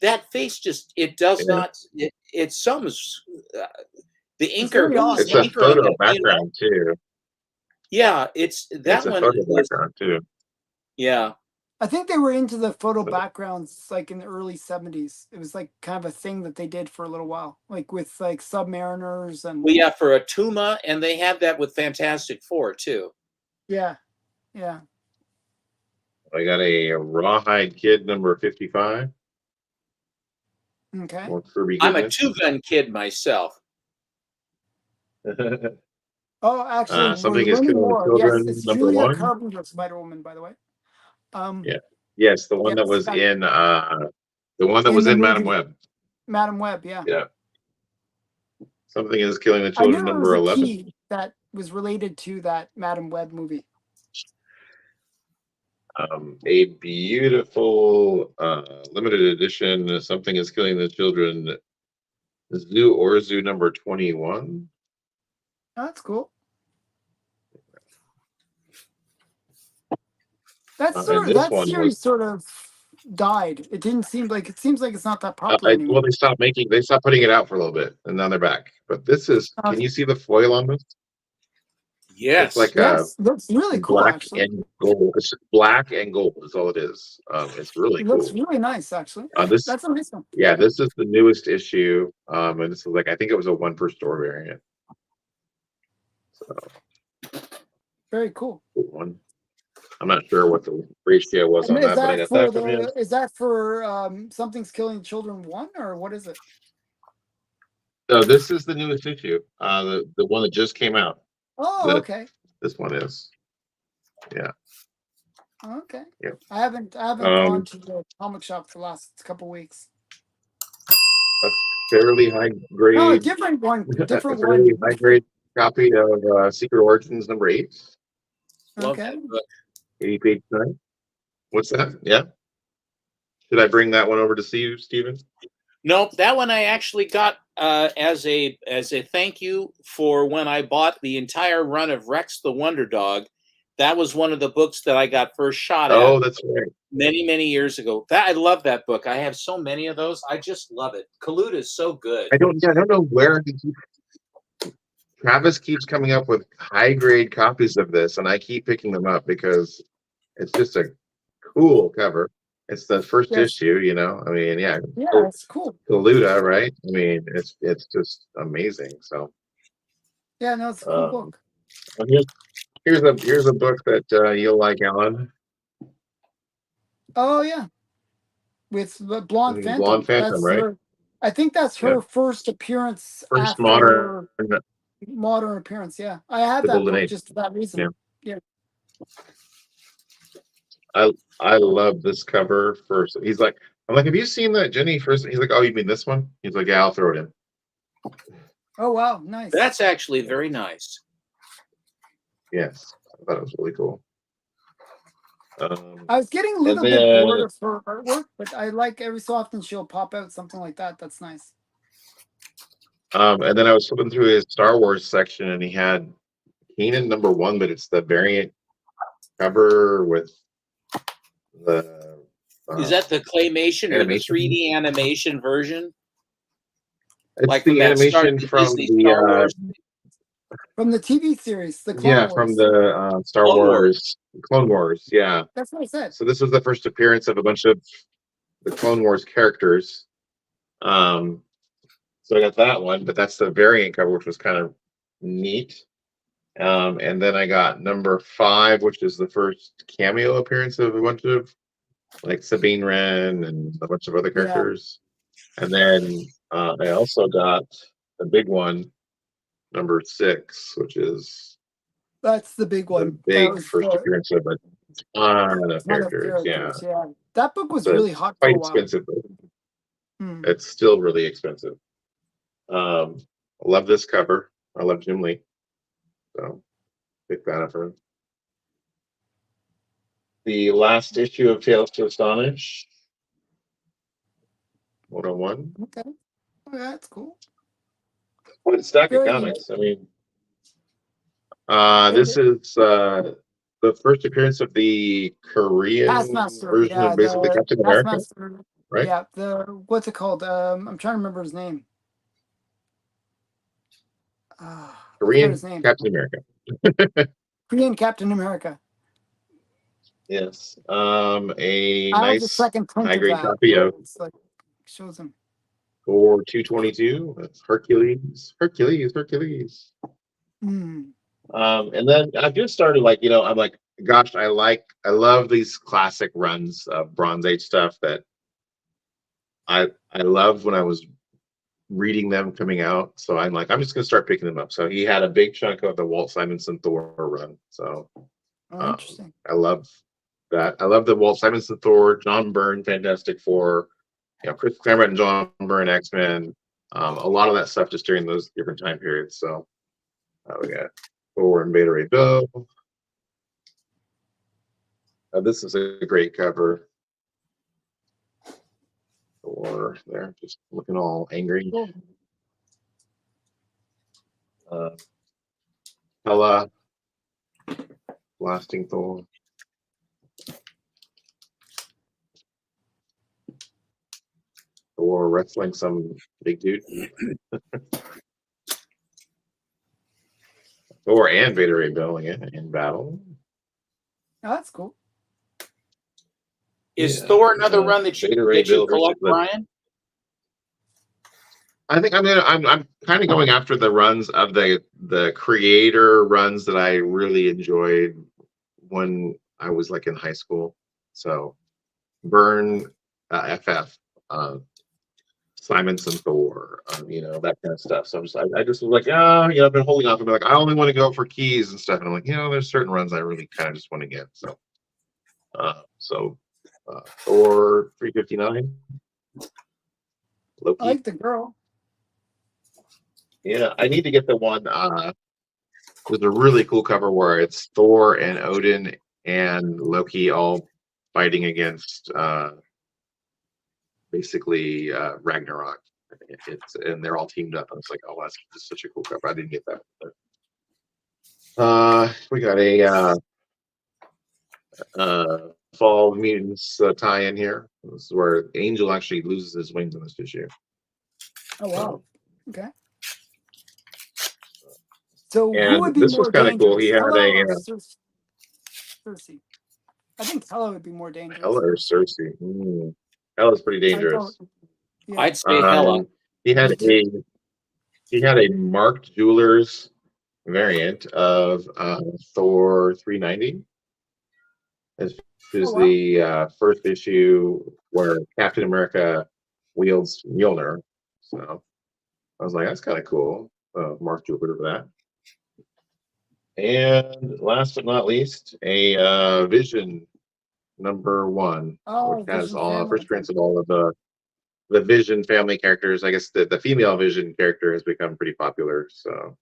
That face just does not. It's some the inker. It's a photo background too. Yeah, it's that one. Photo background too. Yeah. I think they were into the photo backgrounds like in the early 70s. It was like kind of a thing that they did for a little while, like with like Submariners and. Well, yeah, for Atuma, and they have that with Fantastic Four too. Yeah. I got a Rawhide Kid number 55. Okay. I'm a two-gun kid myself. Oh, actually, something is killing the children. Yes, it's number Julia 1. Carpenter, Spider-Woman, by the way. Yes, the one that was in Madam Web. Madam Web, yeah. Yeah. Something is killing the children. Number 11. Key that was related to that Madam Web movie. A beautiful limited edition. Something is killing the children. Zoo number 21. Oh, that's cool. That series sort of died. It didn't seem like, it seems like it's not that popular Well, anymore. they stopped putting it out for a little bit, and now they're back. But this is, can Okay. you see the foil on this? It's Yes. like Yes, looks really cool, black actually. and gold. It's black and gold is all it is. It's really It looks cool. really nice, actually. This, That's a nice one. yeah, this is the newest issue. And this is like, I think it was a 1 per store variant. So Very cool. one. I'm not sure what the ratio was And on that, but I got that from him. is that for Something's Killing Children 1, or what is it? So this is the newest issue. The one that just came out. Oh, okay. This one is. Yeah. Okay. Yeah. I haven't gone to the comic shop for the last couple weeks. A fairly high grade. No, a different one. Different one. High grade copy of Secret Origins #8. Love Okay. that book. 80 page time. What's that? Yeah. Should I bring that one over to see you, Stephen? Nope, that one I actually got as a thank you for when I bought the entire run of Rex the Wonder Dog. That was one of the books that I got first shot at. Oh, that's right. Many years ago. I love that book. I have so many of those. I just love it. Kaluta is so good. I don't know where Travis keeps coming up with high grade copies of this, and I keep picking them up because it's just a cool cover. It's the first issue, you know. I mean, yeah, it's cool. Kaluta, right? I mean, it's just amazing. So yeah, no, it's a cool book. Here's a book that you'll like, Alan. Oh yeah, with the Blonde Phantom. Blonde Phantom, that's right? I think that's her first appearance. First modern appearance. Yeah, I have that book just for that reason. Yeah. I love this cover first. He's like, I'm like, have you seen that Jenny first? He's like, oh, you mean this one? He's like, yeah, I'll throw it in. Oh wow, nice. That's actually very nice. Yes, I thought it was really cool. I was getting a little bit bored of her artwork, but I like every so often she'll pop out something like that. That's nice. And then I was flipping through his Star Wars section, and he had Kanan #1, but it's the variant cover with the. Is that the claymation or the 3D animation version? It's like the animation from the TV series, the Clone Wars. From the Star Wars, Clone Wars. Yeah, that's what I said. So this was the first appearance of a bunch of the Clone Wars characters. So I got that one, but that's the variant cover, which was kind of neat. And then I got #5, which is the first cameo appearance of a bunch of like Sabine Wren and a bunch of other characters. Yeah. And then I also got the big one, #6, which is that's the big one. The big first appearance of a ton of characters. Yeah, that book was really hot. Quite expensive. It's still really expensive. I love this cover. I love Jim Lee, so big fan of her. The last issue of Tales to Astonish, 101. Okay, that's cool. Quite a stack of comics. I mean, this is the first appearance of the Korean version of basically Captain America, right? Yeah, what's it called? I'm trying to remember his name. Korean Captain America. Korean Captain America. Yes. A nice high-grade copy of shows him. For 222. That's Hercules. And then I just started I'm like, gosh, I love these classic runs of Bronze Age stuff that I loved when I was reading them coming out. So I'm like, I'm just gonna start picking them up. So he had a big chunk of the Walt Simonson Thor run. So interesting. I love that. I love the Walt Simonson Thor, John Byrne Fantastic Four, Chris Claremont and John Byrne X-Men. A lot of that stuff just during those different time periods. So we got Thor and Beta Ray Bill. This is a great cover. Thor there, just looking all angry. Hela, blasting Thor. Thor wrestling some big dude. Thor and Beta Ray Bill in battle. Oh, that's cool. Is Thor another run that you collect, Brian? I think I'm kind of going after the runs of the creator runs that I really enjoyed when I was like in high school. So Byrne, FF, Simonson Thor, that kind of stuff. So I just was like, I've been holding off. I'm like, I only want to go for keys and stuff. And I'm like, there's certain runs I really kind of just want to get. So Thor 359. Loki. I like the girl. Yeah, I need to get the one. There's a really cool cover where it's Thor and Odin and Loki all fighting against basically Ragnarok. And they're all teamed up. I was like, oh, that's just such a cool cover. I didn't get that. But, we got a Fall Mutants tie-in here. This is where Angel actually loses his wings in this issue. Oh wow. Okay. So and who would be this more was kind of cool. He had Hela a or Cersei? I think Hela would be more dangerous. Hela or Cersei. Hela's pretty dangerous. Yeah. I'd say Hela. He had a Mark Jewelers variant of Thor 390. This is the first issue where Captain America wields Mjolnir. So I was like, that's kind of cool. Mark Jewelers for that. And last but not least, a Vision #1, which has first appearance of all of the Vision family characters. I guess the female Vision character has become pretty popular. So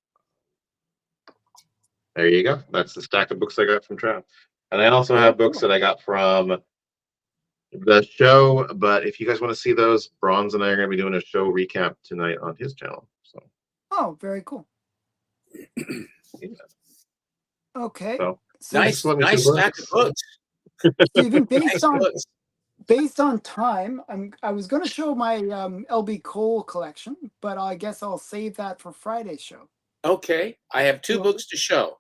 there you go. That's the stack of books I got from Trav. And I also have books that I got from the show. But if you guys want to see those, Bronze and I are going to be doing a show recap tonight on his channel. So. Oh, very cool. Yeah. Okay. So nice stack of books. Stephen, based on time, I was going to show my LB Cole collection, but I guess I'll save that for Friday's show. Okay, I have 2 books to show.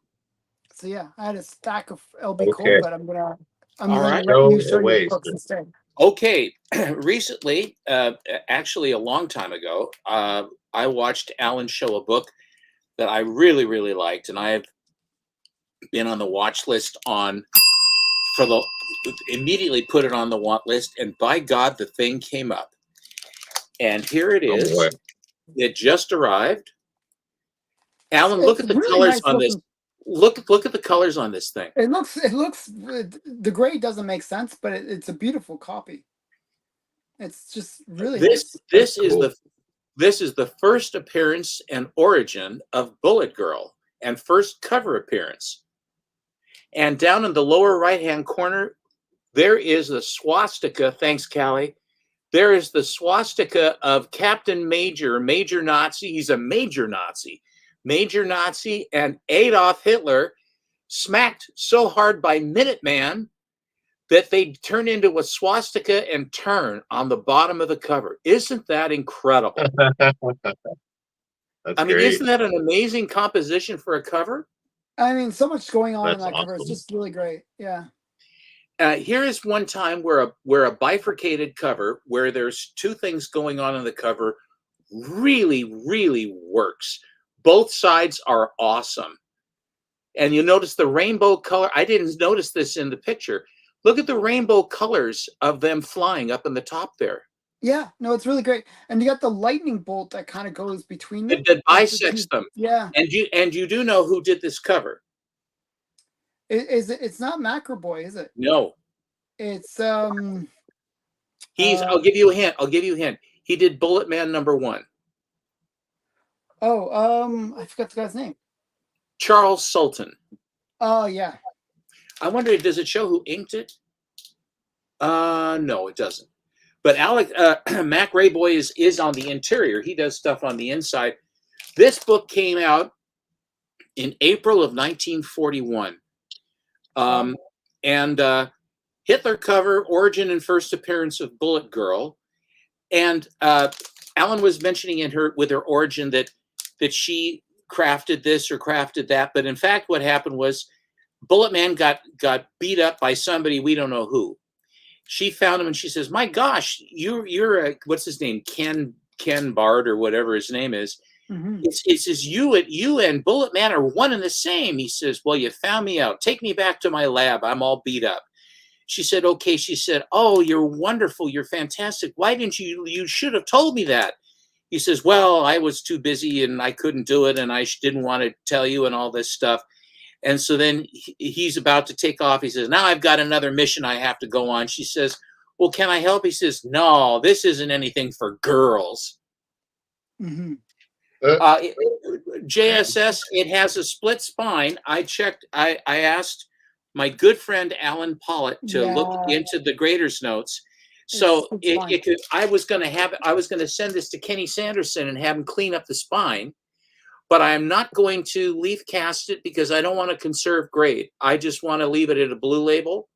So yeah, I had a stack of LB Cole, but I'm gonna let you show your books instead. Okay, recently, actually a long time ago, I watched Alan show a book that I really, really liked, and I have been on the watch list immediately put it on the want list, and by God, the thing came up. And here it is. Boy. It just arrived. Alan, look at the really colors on this. Look at the colors on this thing. It looks the gray doesn't make sense, but it's a beautiful copy. It's just really nice. This is the first appearance and origin of Bullet Girl, and first cover appearance. And down in the lower right-hand corner, there is the swastika. Thanks, Callie. There is the swastika of Captain Major Nazi. He's a Major Nazi. Major Nazi and Adolf Hitler smacked so hard by Minuteman that they turn into a swastika and turn on the bottom of the cover. Isn't that incredible? I mean, isn't that an amazing composition for a cover? I mean, so much going on in that cover. It's just really great. Yeah. Here is one time where a bifurcated cover, where there's 2 things going on in the cover, really, really works. Both sides are awesome. And you notice the rainbow color. I didn't notice this in the picture. Look at the rainbow colors of them flying up in the top there. Yeah, no, it's really great. And you got the lightning bolt that kind of goes between them. That bisects them. Yeah. And you do know who did this cover. It's not Macroboy, is it? No. It's I'll give you a hint. He did Bullet Man #1. Oh, I forgot the guy's name. Charles Sultan. Oh yeah. I wonder, does it show who inked it? No, it doesn't. But Mac Rayboy is on the interior. He does stuff on the inside. This book came out in April of 1941. And Hitler cover, origin and first appearance of Bullet Girl. And Alan was mentioning with her origin that she crafted this or crafted that, but in fact, what happened was Bullet Man got beat up by somebody we don't know who. She found him and she says, "My gosh, you're a, what's his name, Ken Bard or whatever his name is." Mm-hmm. It says you and Bullet Man are one and the same. He says, "Well, you found me out. Take me back to my lab. I'm all beat up." She said, "Okay." She said, "Oh, you're wonderful. You're fantastic. Why didn't you should have told me that." He says, "Well, I was too busy and I couldn't do it and I didn't want to tell you and all this stuff." And so then he's about to take off. He says, "Now I've got another mission I have to go on." She says, "Well, can I help?" He says, "No, this isn't anything for girls." Mm-hmm. JSS, it has a split spine. I checked. I asked my good friend Alan Pollitt to look into the grader's notes. So it could. I was going to send this to Kenny Sanderson and have him clean up the spine, but I'm not going to leaf cast it because I don't want to conserve grade. I just want to leave it at a blue label.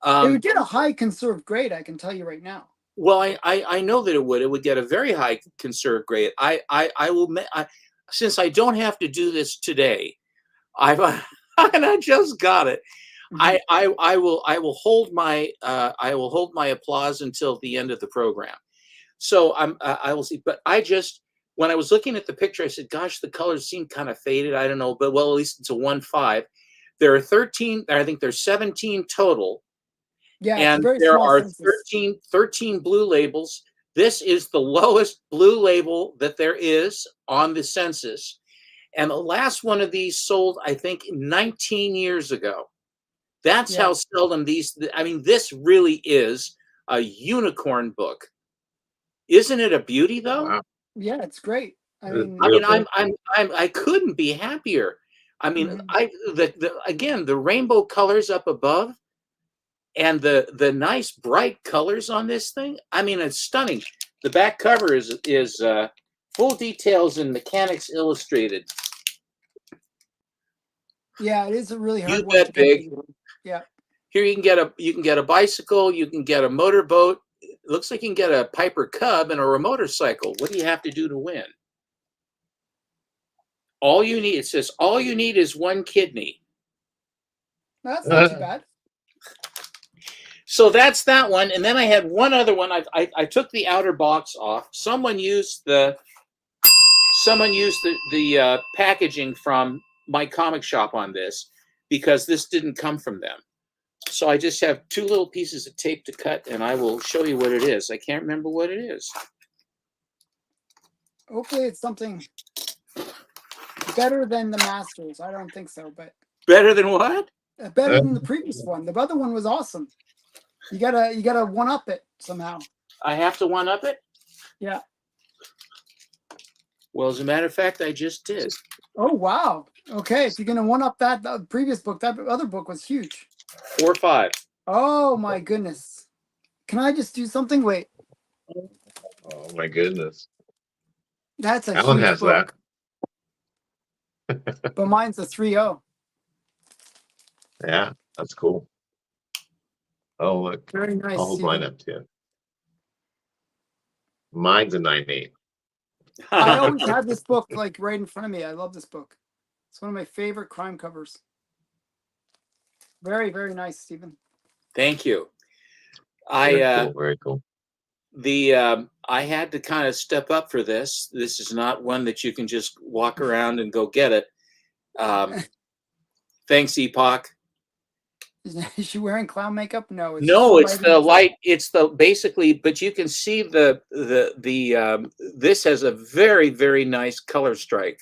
It would get a high conserved grade, I can tell you right now. Well, I know that it would get a very high conserved grade. I will, since I don't have to do this today, and I just got it. Mm-hmm. I will hold my applause until the end of the program. So I will see. But when I was looking at the picture, I said, "Gosh, the colors seem kind of faded. I don't know, but well, at least it's a 1.5." There are 13. I think there's 17 total. Yeah, and it's a very there small are census. 13 blue labels. This is the lowest blue label that there is on the census. And the last one of these sold, I think, 19 years ago. That's how seldom this really is a unicorn book. Isn't it a beauty though? Wow. Yeah, it's great. I couldn't be happier. I mean, again, the rainbow colors up above and the nice bright colors on this thing. I mean, it's stunning. The back cover is full details in Mechanics Illustrated. Yeah, it is a really hard You one. bet, Big. Yeah. Here you can get a bicycle, you can get a motorboat. It looks like you can get a Piper Cub and a motorcycle. What do you have to do to win? All you need, it says, all you need is one kidney. That's not too bad. So that's that one. And then I had one other one. I took the outer box off. Someone used the packaging from my comic shop on this because this didn't come from them. So I just have two little pieces of tape to cut, and I will show you what it is. I can't remember what it is. Hopefully it's something better than the Masters. I don't think so, but better than what? Better than the previous one. The other one was awesome. You gotta one up it somehow. I have to one up it? Yeah. Well, as a matter of fact, I just did. Oh wow. Okay, if you're gonna one up that previous book, that other book was huge. 4 or 5. Oh my goodness. Can I just do something? Wait. Oh my goodness. That's a Alan huge has book. that. But mine's a 3.0. Yeah, that's cool. Oh look. Very nice. I'll hold mine up too. Mine's a 9.8. I always have this book like right in front of me. I love this book. It's one of my favorite crime covers. Very, very nice, Stephen. Thank you. Very cool. I had to kind of step up for this. This is not one that you can just walk around and go get it. Thanks, Epoch. Is she wearing clown makeup? No. It's the light. It's the basically, but you can see this has a very, very nice color strike.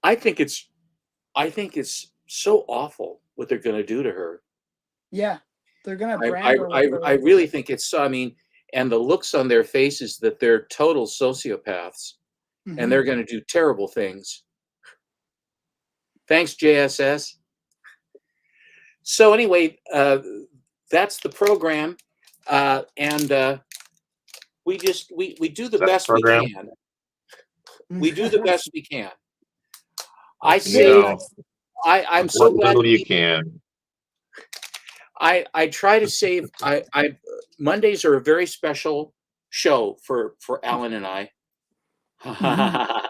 I think it's so awful what they're going to do to her. Yeah, they're going to brand her. I really think it's so. I mean, and the looks on their faces that they're total sociopaths, and they're going to do terrible things. Thanks, JSS. So anyway, that's the program, and we do the best we can. We do the best we can. I say, I'm so glad you can. I try to save. I Mondays are a very special show for Alan and I. Mhm.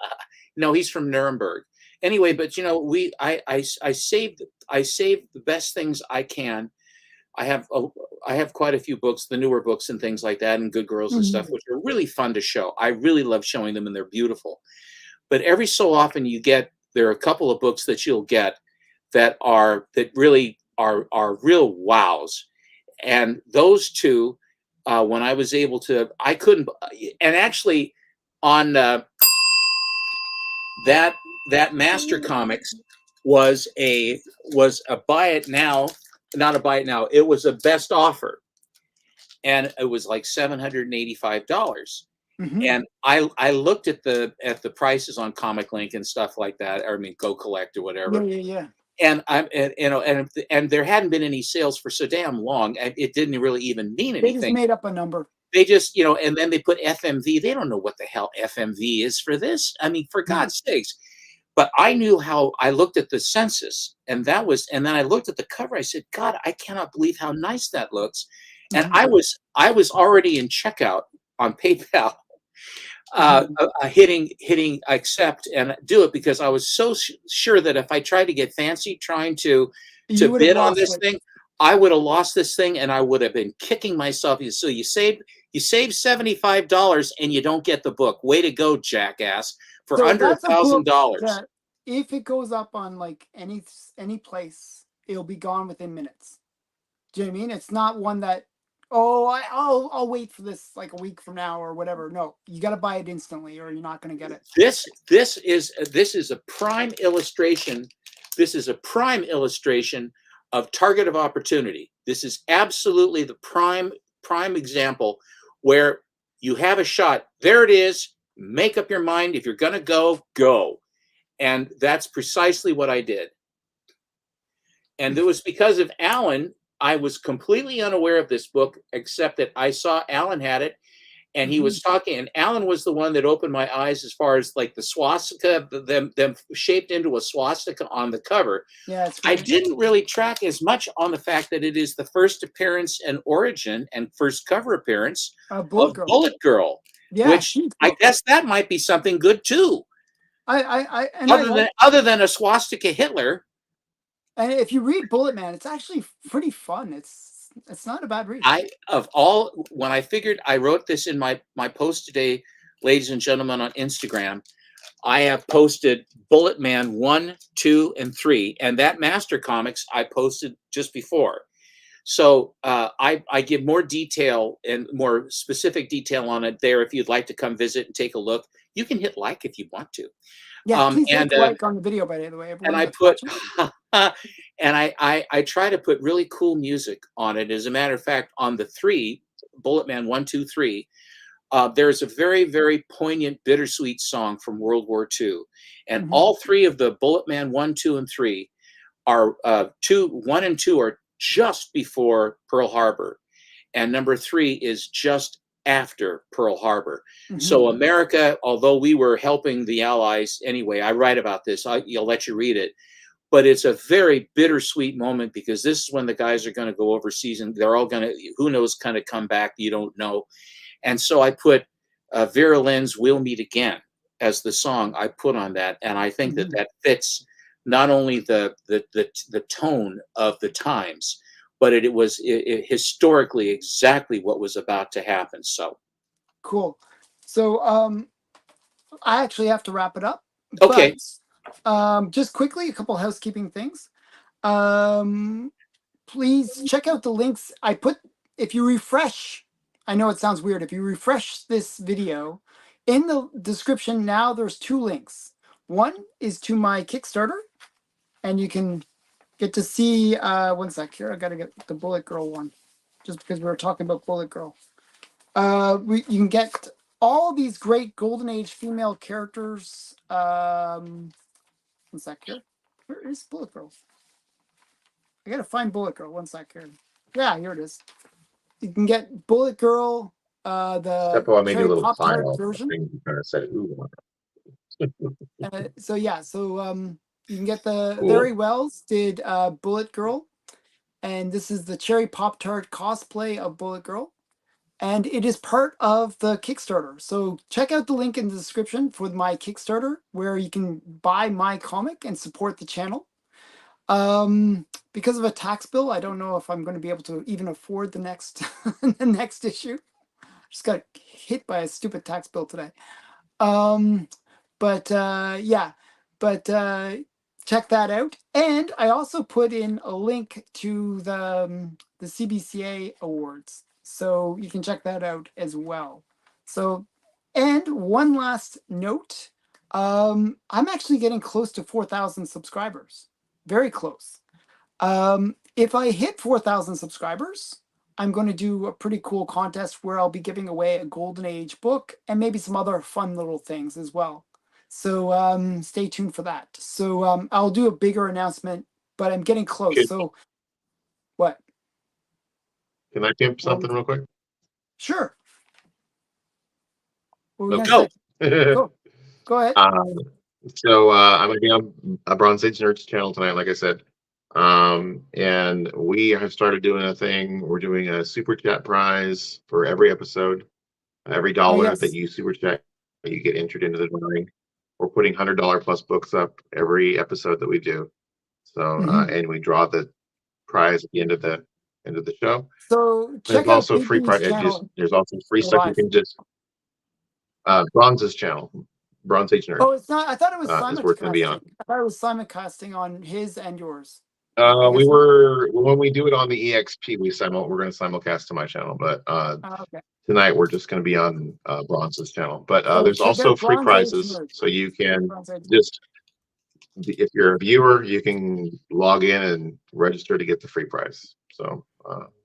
No, he's from Nuremberg. Anyway, but you know, I saved the best things I can. I have I have quite a few books, the newer books and things like that, and Good Girls and stuff, Mhm. which are really fun to show. I really love showing them, and they're beautiful. But every so often, there are a couple of books that you'll get that really are real wows, and those two, when I was able to, I couldn't, and actually on that that Master Comics was a buy it now, not a buy it now. It was a best offer, and it was like $785. Mhm. And I looked at the prices on Comic Link and stuff like that, or I mean Go Collect or Yeah, whatever. yeah, yeah. And you know, and there hadn't been any sales for so damn long, and it didn't really even mean They just anything. made up a number. They just, you know, and then they put FMV. They don't know what the hell FMV is for this. I mean, for Mhm. God's sakes. But I knew how. I looked at the census, and and then I looked at the cover. I said, God, I cannot believe how nice that looks. And Mhm. I was already in checkout on PayPal, Mhm. hitting accept and do it, because I was so sure that if I tried to get fancy trying to You would have bid on lost this it. thing, I would have lost this thing, and I would have been kicking myself. So you save $75 and you don't get the book. Way to go, jackass! For So under a that's a thousand book dollars. that if it goes up on like any place, it'll be gone within minutes. Do you know what I mean? It's not one that, oh, I'll wait for this like a week from now or whatever. No, you got to buy it instantly or you're not going to get it. This is a prime illustration. This is a prime illustration of target of opportunity. This is absolutely the prime example where you have a shot. There it is. Make up your mind. If you're going to go, go. And that's precisely what I did. And it was because of Alan. I was completely unaware of this book, except that I saw Alan had it, and he Mhm. was talking. And Alan was the one that opened my eyes as far as like the swastika, them shaped into a swastika on the cover. Yeah, it's I great. didn't really track as much on the fact that it is the first appearance and origin and first cover appearance Bullet of Girl. Bullet Girl, Yeah, which she's I cool. guess that might be something good too, I like. other than a swastika Hitler. And if you read Bullet Man, it's actually pretty fun. It's not a bad read. When I figured, I wrote this in my post today, ladies and gentlemen, on Instagram. I have posted Bullet Man 1, 2, and 3, and that Master Comics I posted just before. So I give more detail and more specific detail on it there. If you'd like to come visit and take a look, you can hit like if you want to. Yeah, please hit And like on the video, by the way, and everyone I that's put watching. and I try to put really cool music on it. As a matter of fact, on the 3, Bullet Man 1, 2, 3, there's a very, very poignant, bittersweet song from World War II. And Mhm. all 3 of the Bullet Man 1, 2, and 3 are 1 and 2 are just before Pearl Harbor, and number 3 is just after Pearl Harbor. Mhm. So America, although we were helping the Allies anyway, I write about this. I'll let you read it, but it's a very bittersweet moment, because this is when the guys are going to go overseas, and they're all going to, who knows, kind of come back. You don't know. And so I put Vera Lynn's "We'll Meet Again" as the song I put on that, and I think that Mhm. that fits not only the tone of the times, but it was historically exactly what was about to happen. So Cool. So I actually have to wrap it up, but okay, just quickly, a couple housekeeping things. Um, please check out the links I put. If you refresh, I know it sounds weird. If you refresh this video, in the description now, there's 2 links. One is to my Kickstarter, and you can get to see. One sec here. I gotta get the Bullet Girl one, just because we were talking about Bullet Girl. You can get all these great Golden Age female characters. One sec here. Where is Bullet Girl? I gotta find Bullet Girl. One sec here. Yeah, here it is. You can get Bullet Girl, the Steppo, I made you a cherry little pop tart pile. I version. think you kind of said, ooh, So yeah, you can get the cool. Larry Wells did Bullet Girl, and this is the Cherry Pop-Tart cosplay of Bullet Girl. And it is part of the Kickstarter. So check out the link in the description for my Kickstarter, where you can buy my comic and support the channel. Because of a tax bill, I don't know if I'm going to be able to even afford the next the next issue. Just got hit by a stupid tax bill today. Yeah, but check that out. And I also put in a link to the CBCA Awards, so you can check that out as well. So, and one last note, I'm actually getting close to 4,000 subscribers, very close. If I hit 4,000 subscribers, I'm going to do a pretty cool contest where I'll be giving away a Golden Age book and maybe some other fun little things as well. So stay tuned for that. So I'll do a bigger announcement, but I'm getting close. Okay. So what? Can I give something real quick? Sure. What were we Go. gonna say? Go ahead. So I'm gonna be on a Bronze Age Nerds channel tonight, like I said. And we have started doing a thing. We're doing a super chat prize for every episode. Every dollar that you super chat, you get entered into the drawing. We're putting $100 plus books up every episode that we do. So and we draw the prize at the end of the show. So there's also free prize. There's also free stuff you can just Bronze's channel, Bronze Age Nerd. Oh, it's not. I thought it was simulcasting. I thought it was simulcasting on his and yours. When we do it on the EXP, we're going to simulcast to my channel, but tonight we're just going to be on Bronze's channel. But there's also free prizes, so you can just, if you're a viewer, you can log in and register to get the free prize. So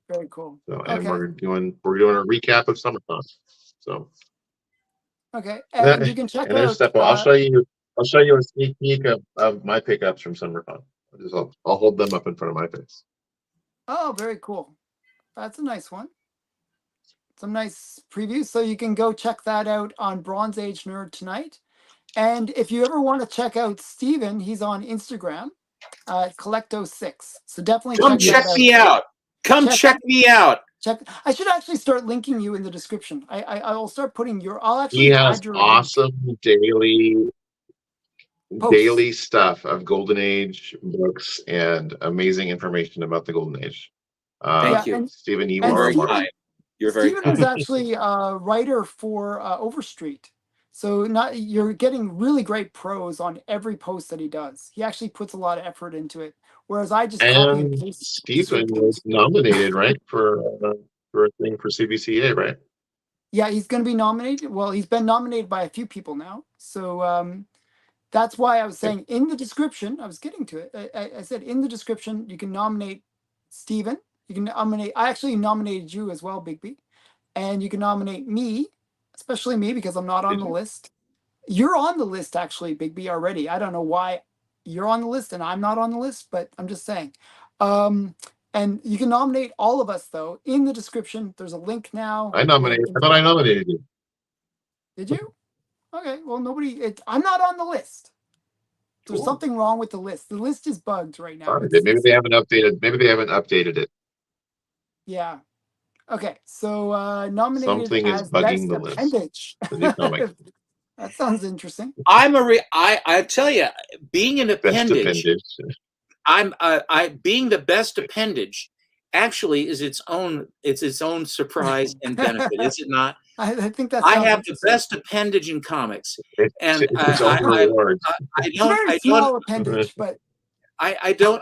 very cool. So and we're doing a recap of SummerCon. So okay, and you can check out. I'll show you a sneak peek of my pickups from SummerCon. I'll hold them up in front of my face. Oh, very cool. That's a nice one. Some nice previews. So you can go check that out on Bronze Age Nerd tonight. And if you ever want to check out Steven, he's on Instagram, Collecto6. So definitely check me out. Come check me out. I should actually start linking you in the description. I'll start putting I'll actually he has add your awesome daily stuff of Golden Age books and amazing information about the Golden Age. Thank you, Stephen. You are very kind. You're very Stephen kind. is actually a writer for Overstreet, so you're getting really great prose on every post that he does. He actually puts a lot of effort into it, whereas I just copy and paste. Stephen was nominated, right, for a thing for CBCA, right? Yeah, he's going to be nominated. Well, he's been nominated by a few people now, so. That's why I was saying in the description, I was getting to it. I said in the description, you can nominate Stephen. You can nominate, I actually nominated you as well, Bigby. And you can nominate me, especially me, because I'm not on the list. You're on the list, actually, Bigby, already. I don't know why you're on the list and I'm not on the list, but I'm just saying. And you can nominate all of us, though, in the description. There's a link now. I thought I nominated you. Did you? Okay, well, I'm not on the list. There's something wrong with the list. The list is bugged right now. Maybe they haven't updated it. Yeah. Okay, so nominated something is bugging the list. The new comic. That sounds interesting. I tell you, being an appendage. Being the best appendage actually is its own surprise and benefit, is it not? I think that's. I have the best appendage in comics, and I don't. Small appendage, but I don't.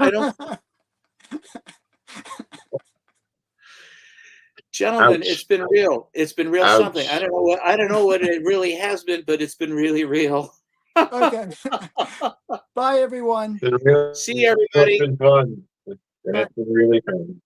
Gentlemen, it's been real. It's been real something. I don't know what it really has been, but it's been really real. Okay. Bye, everyone. See you, everybody. It's been fun. It's been really fun.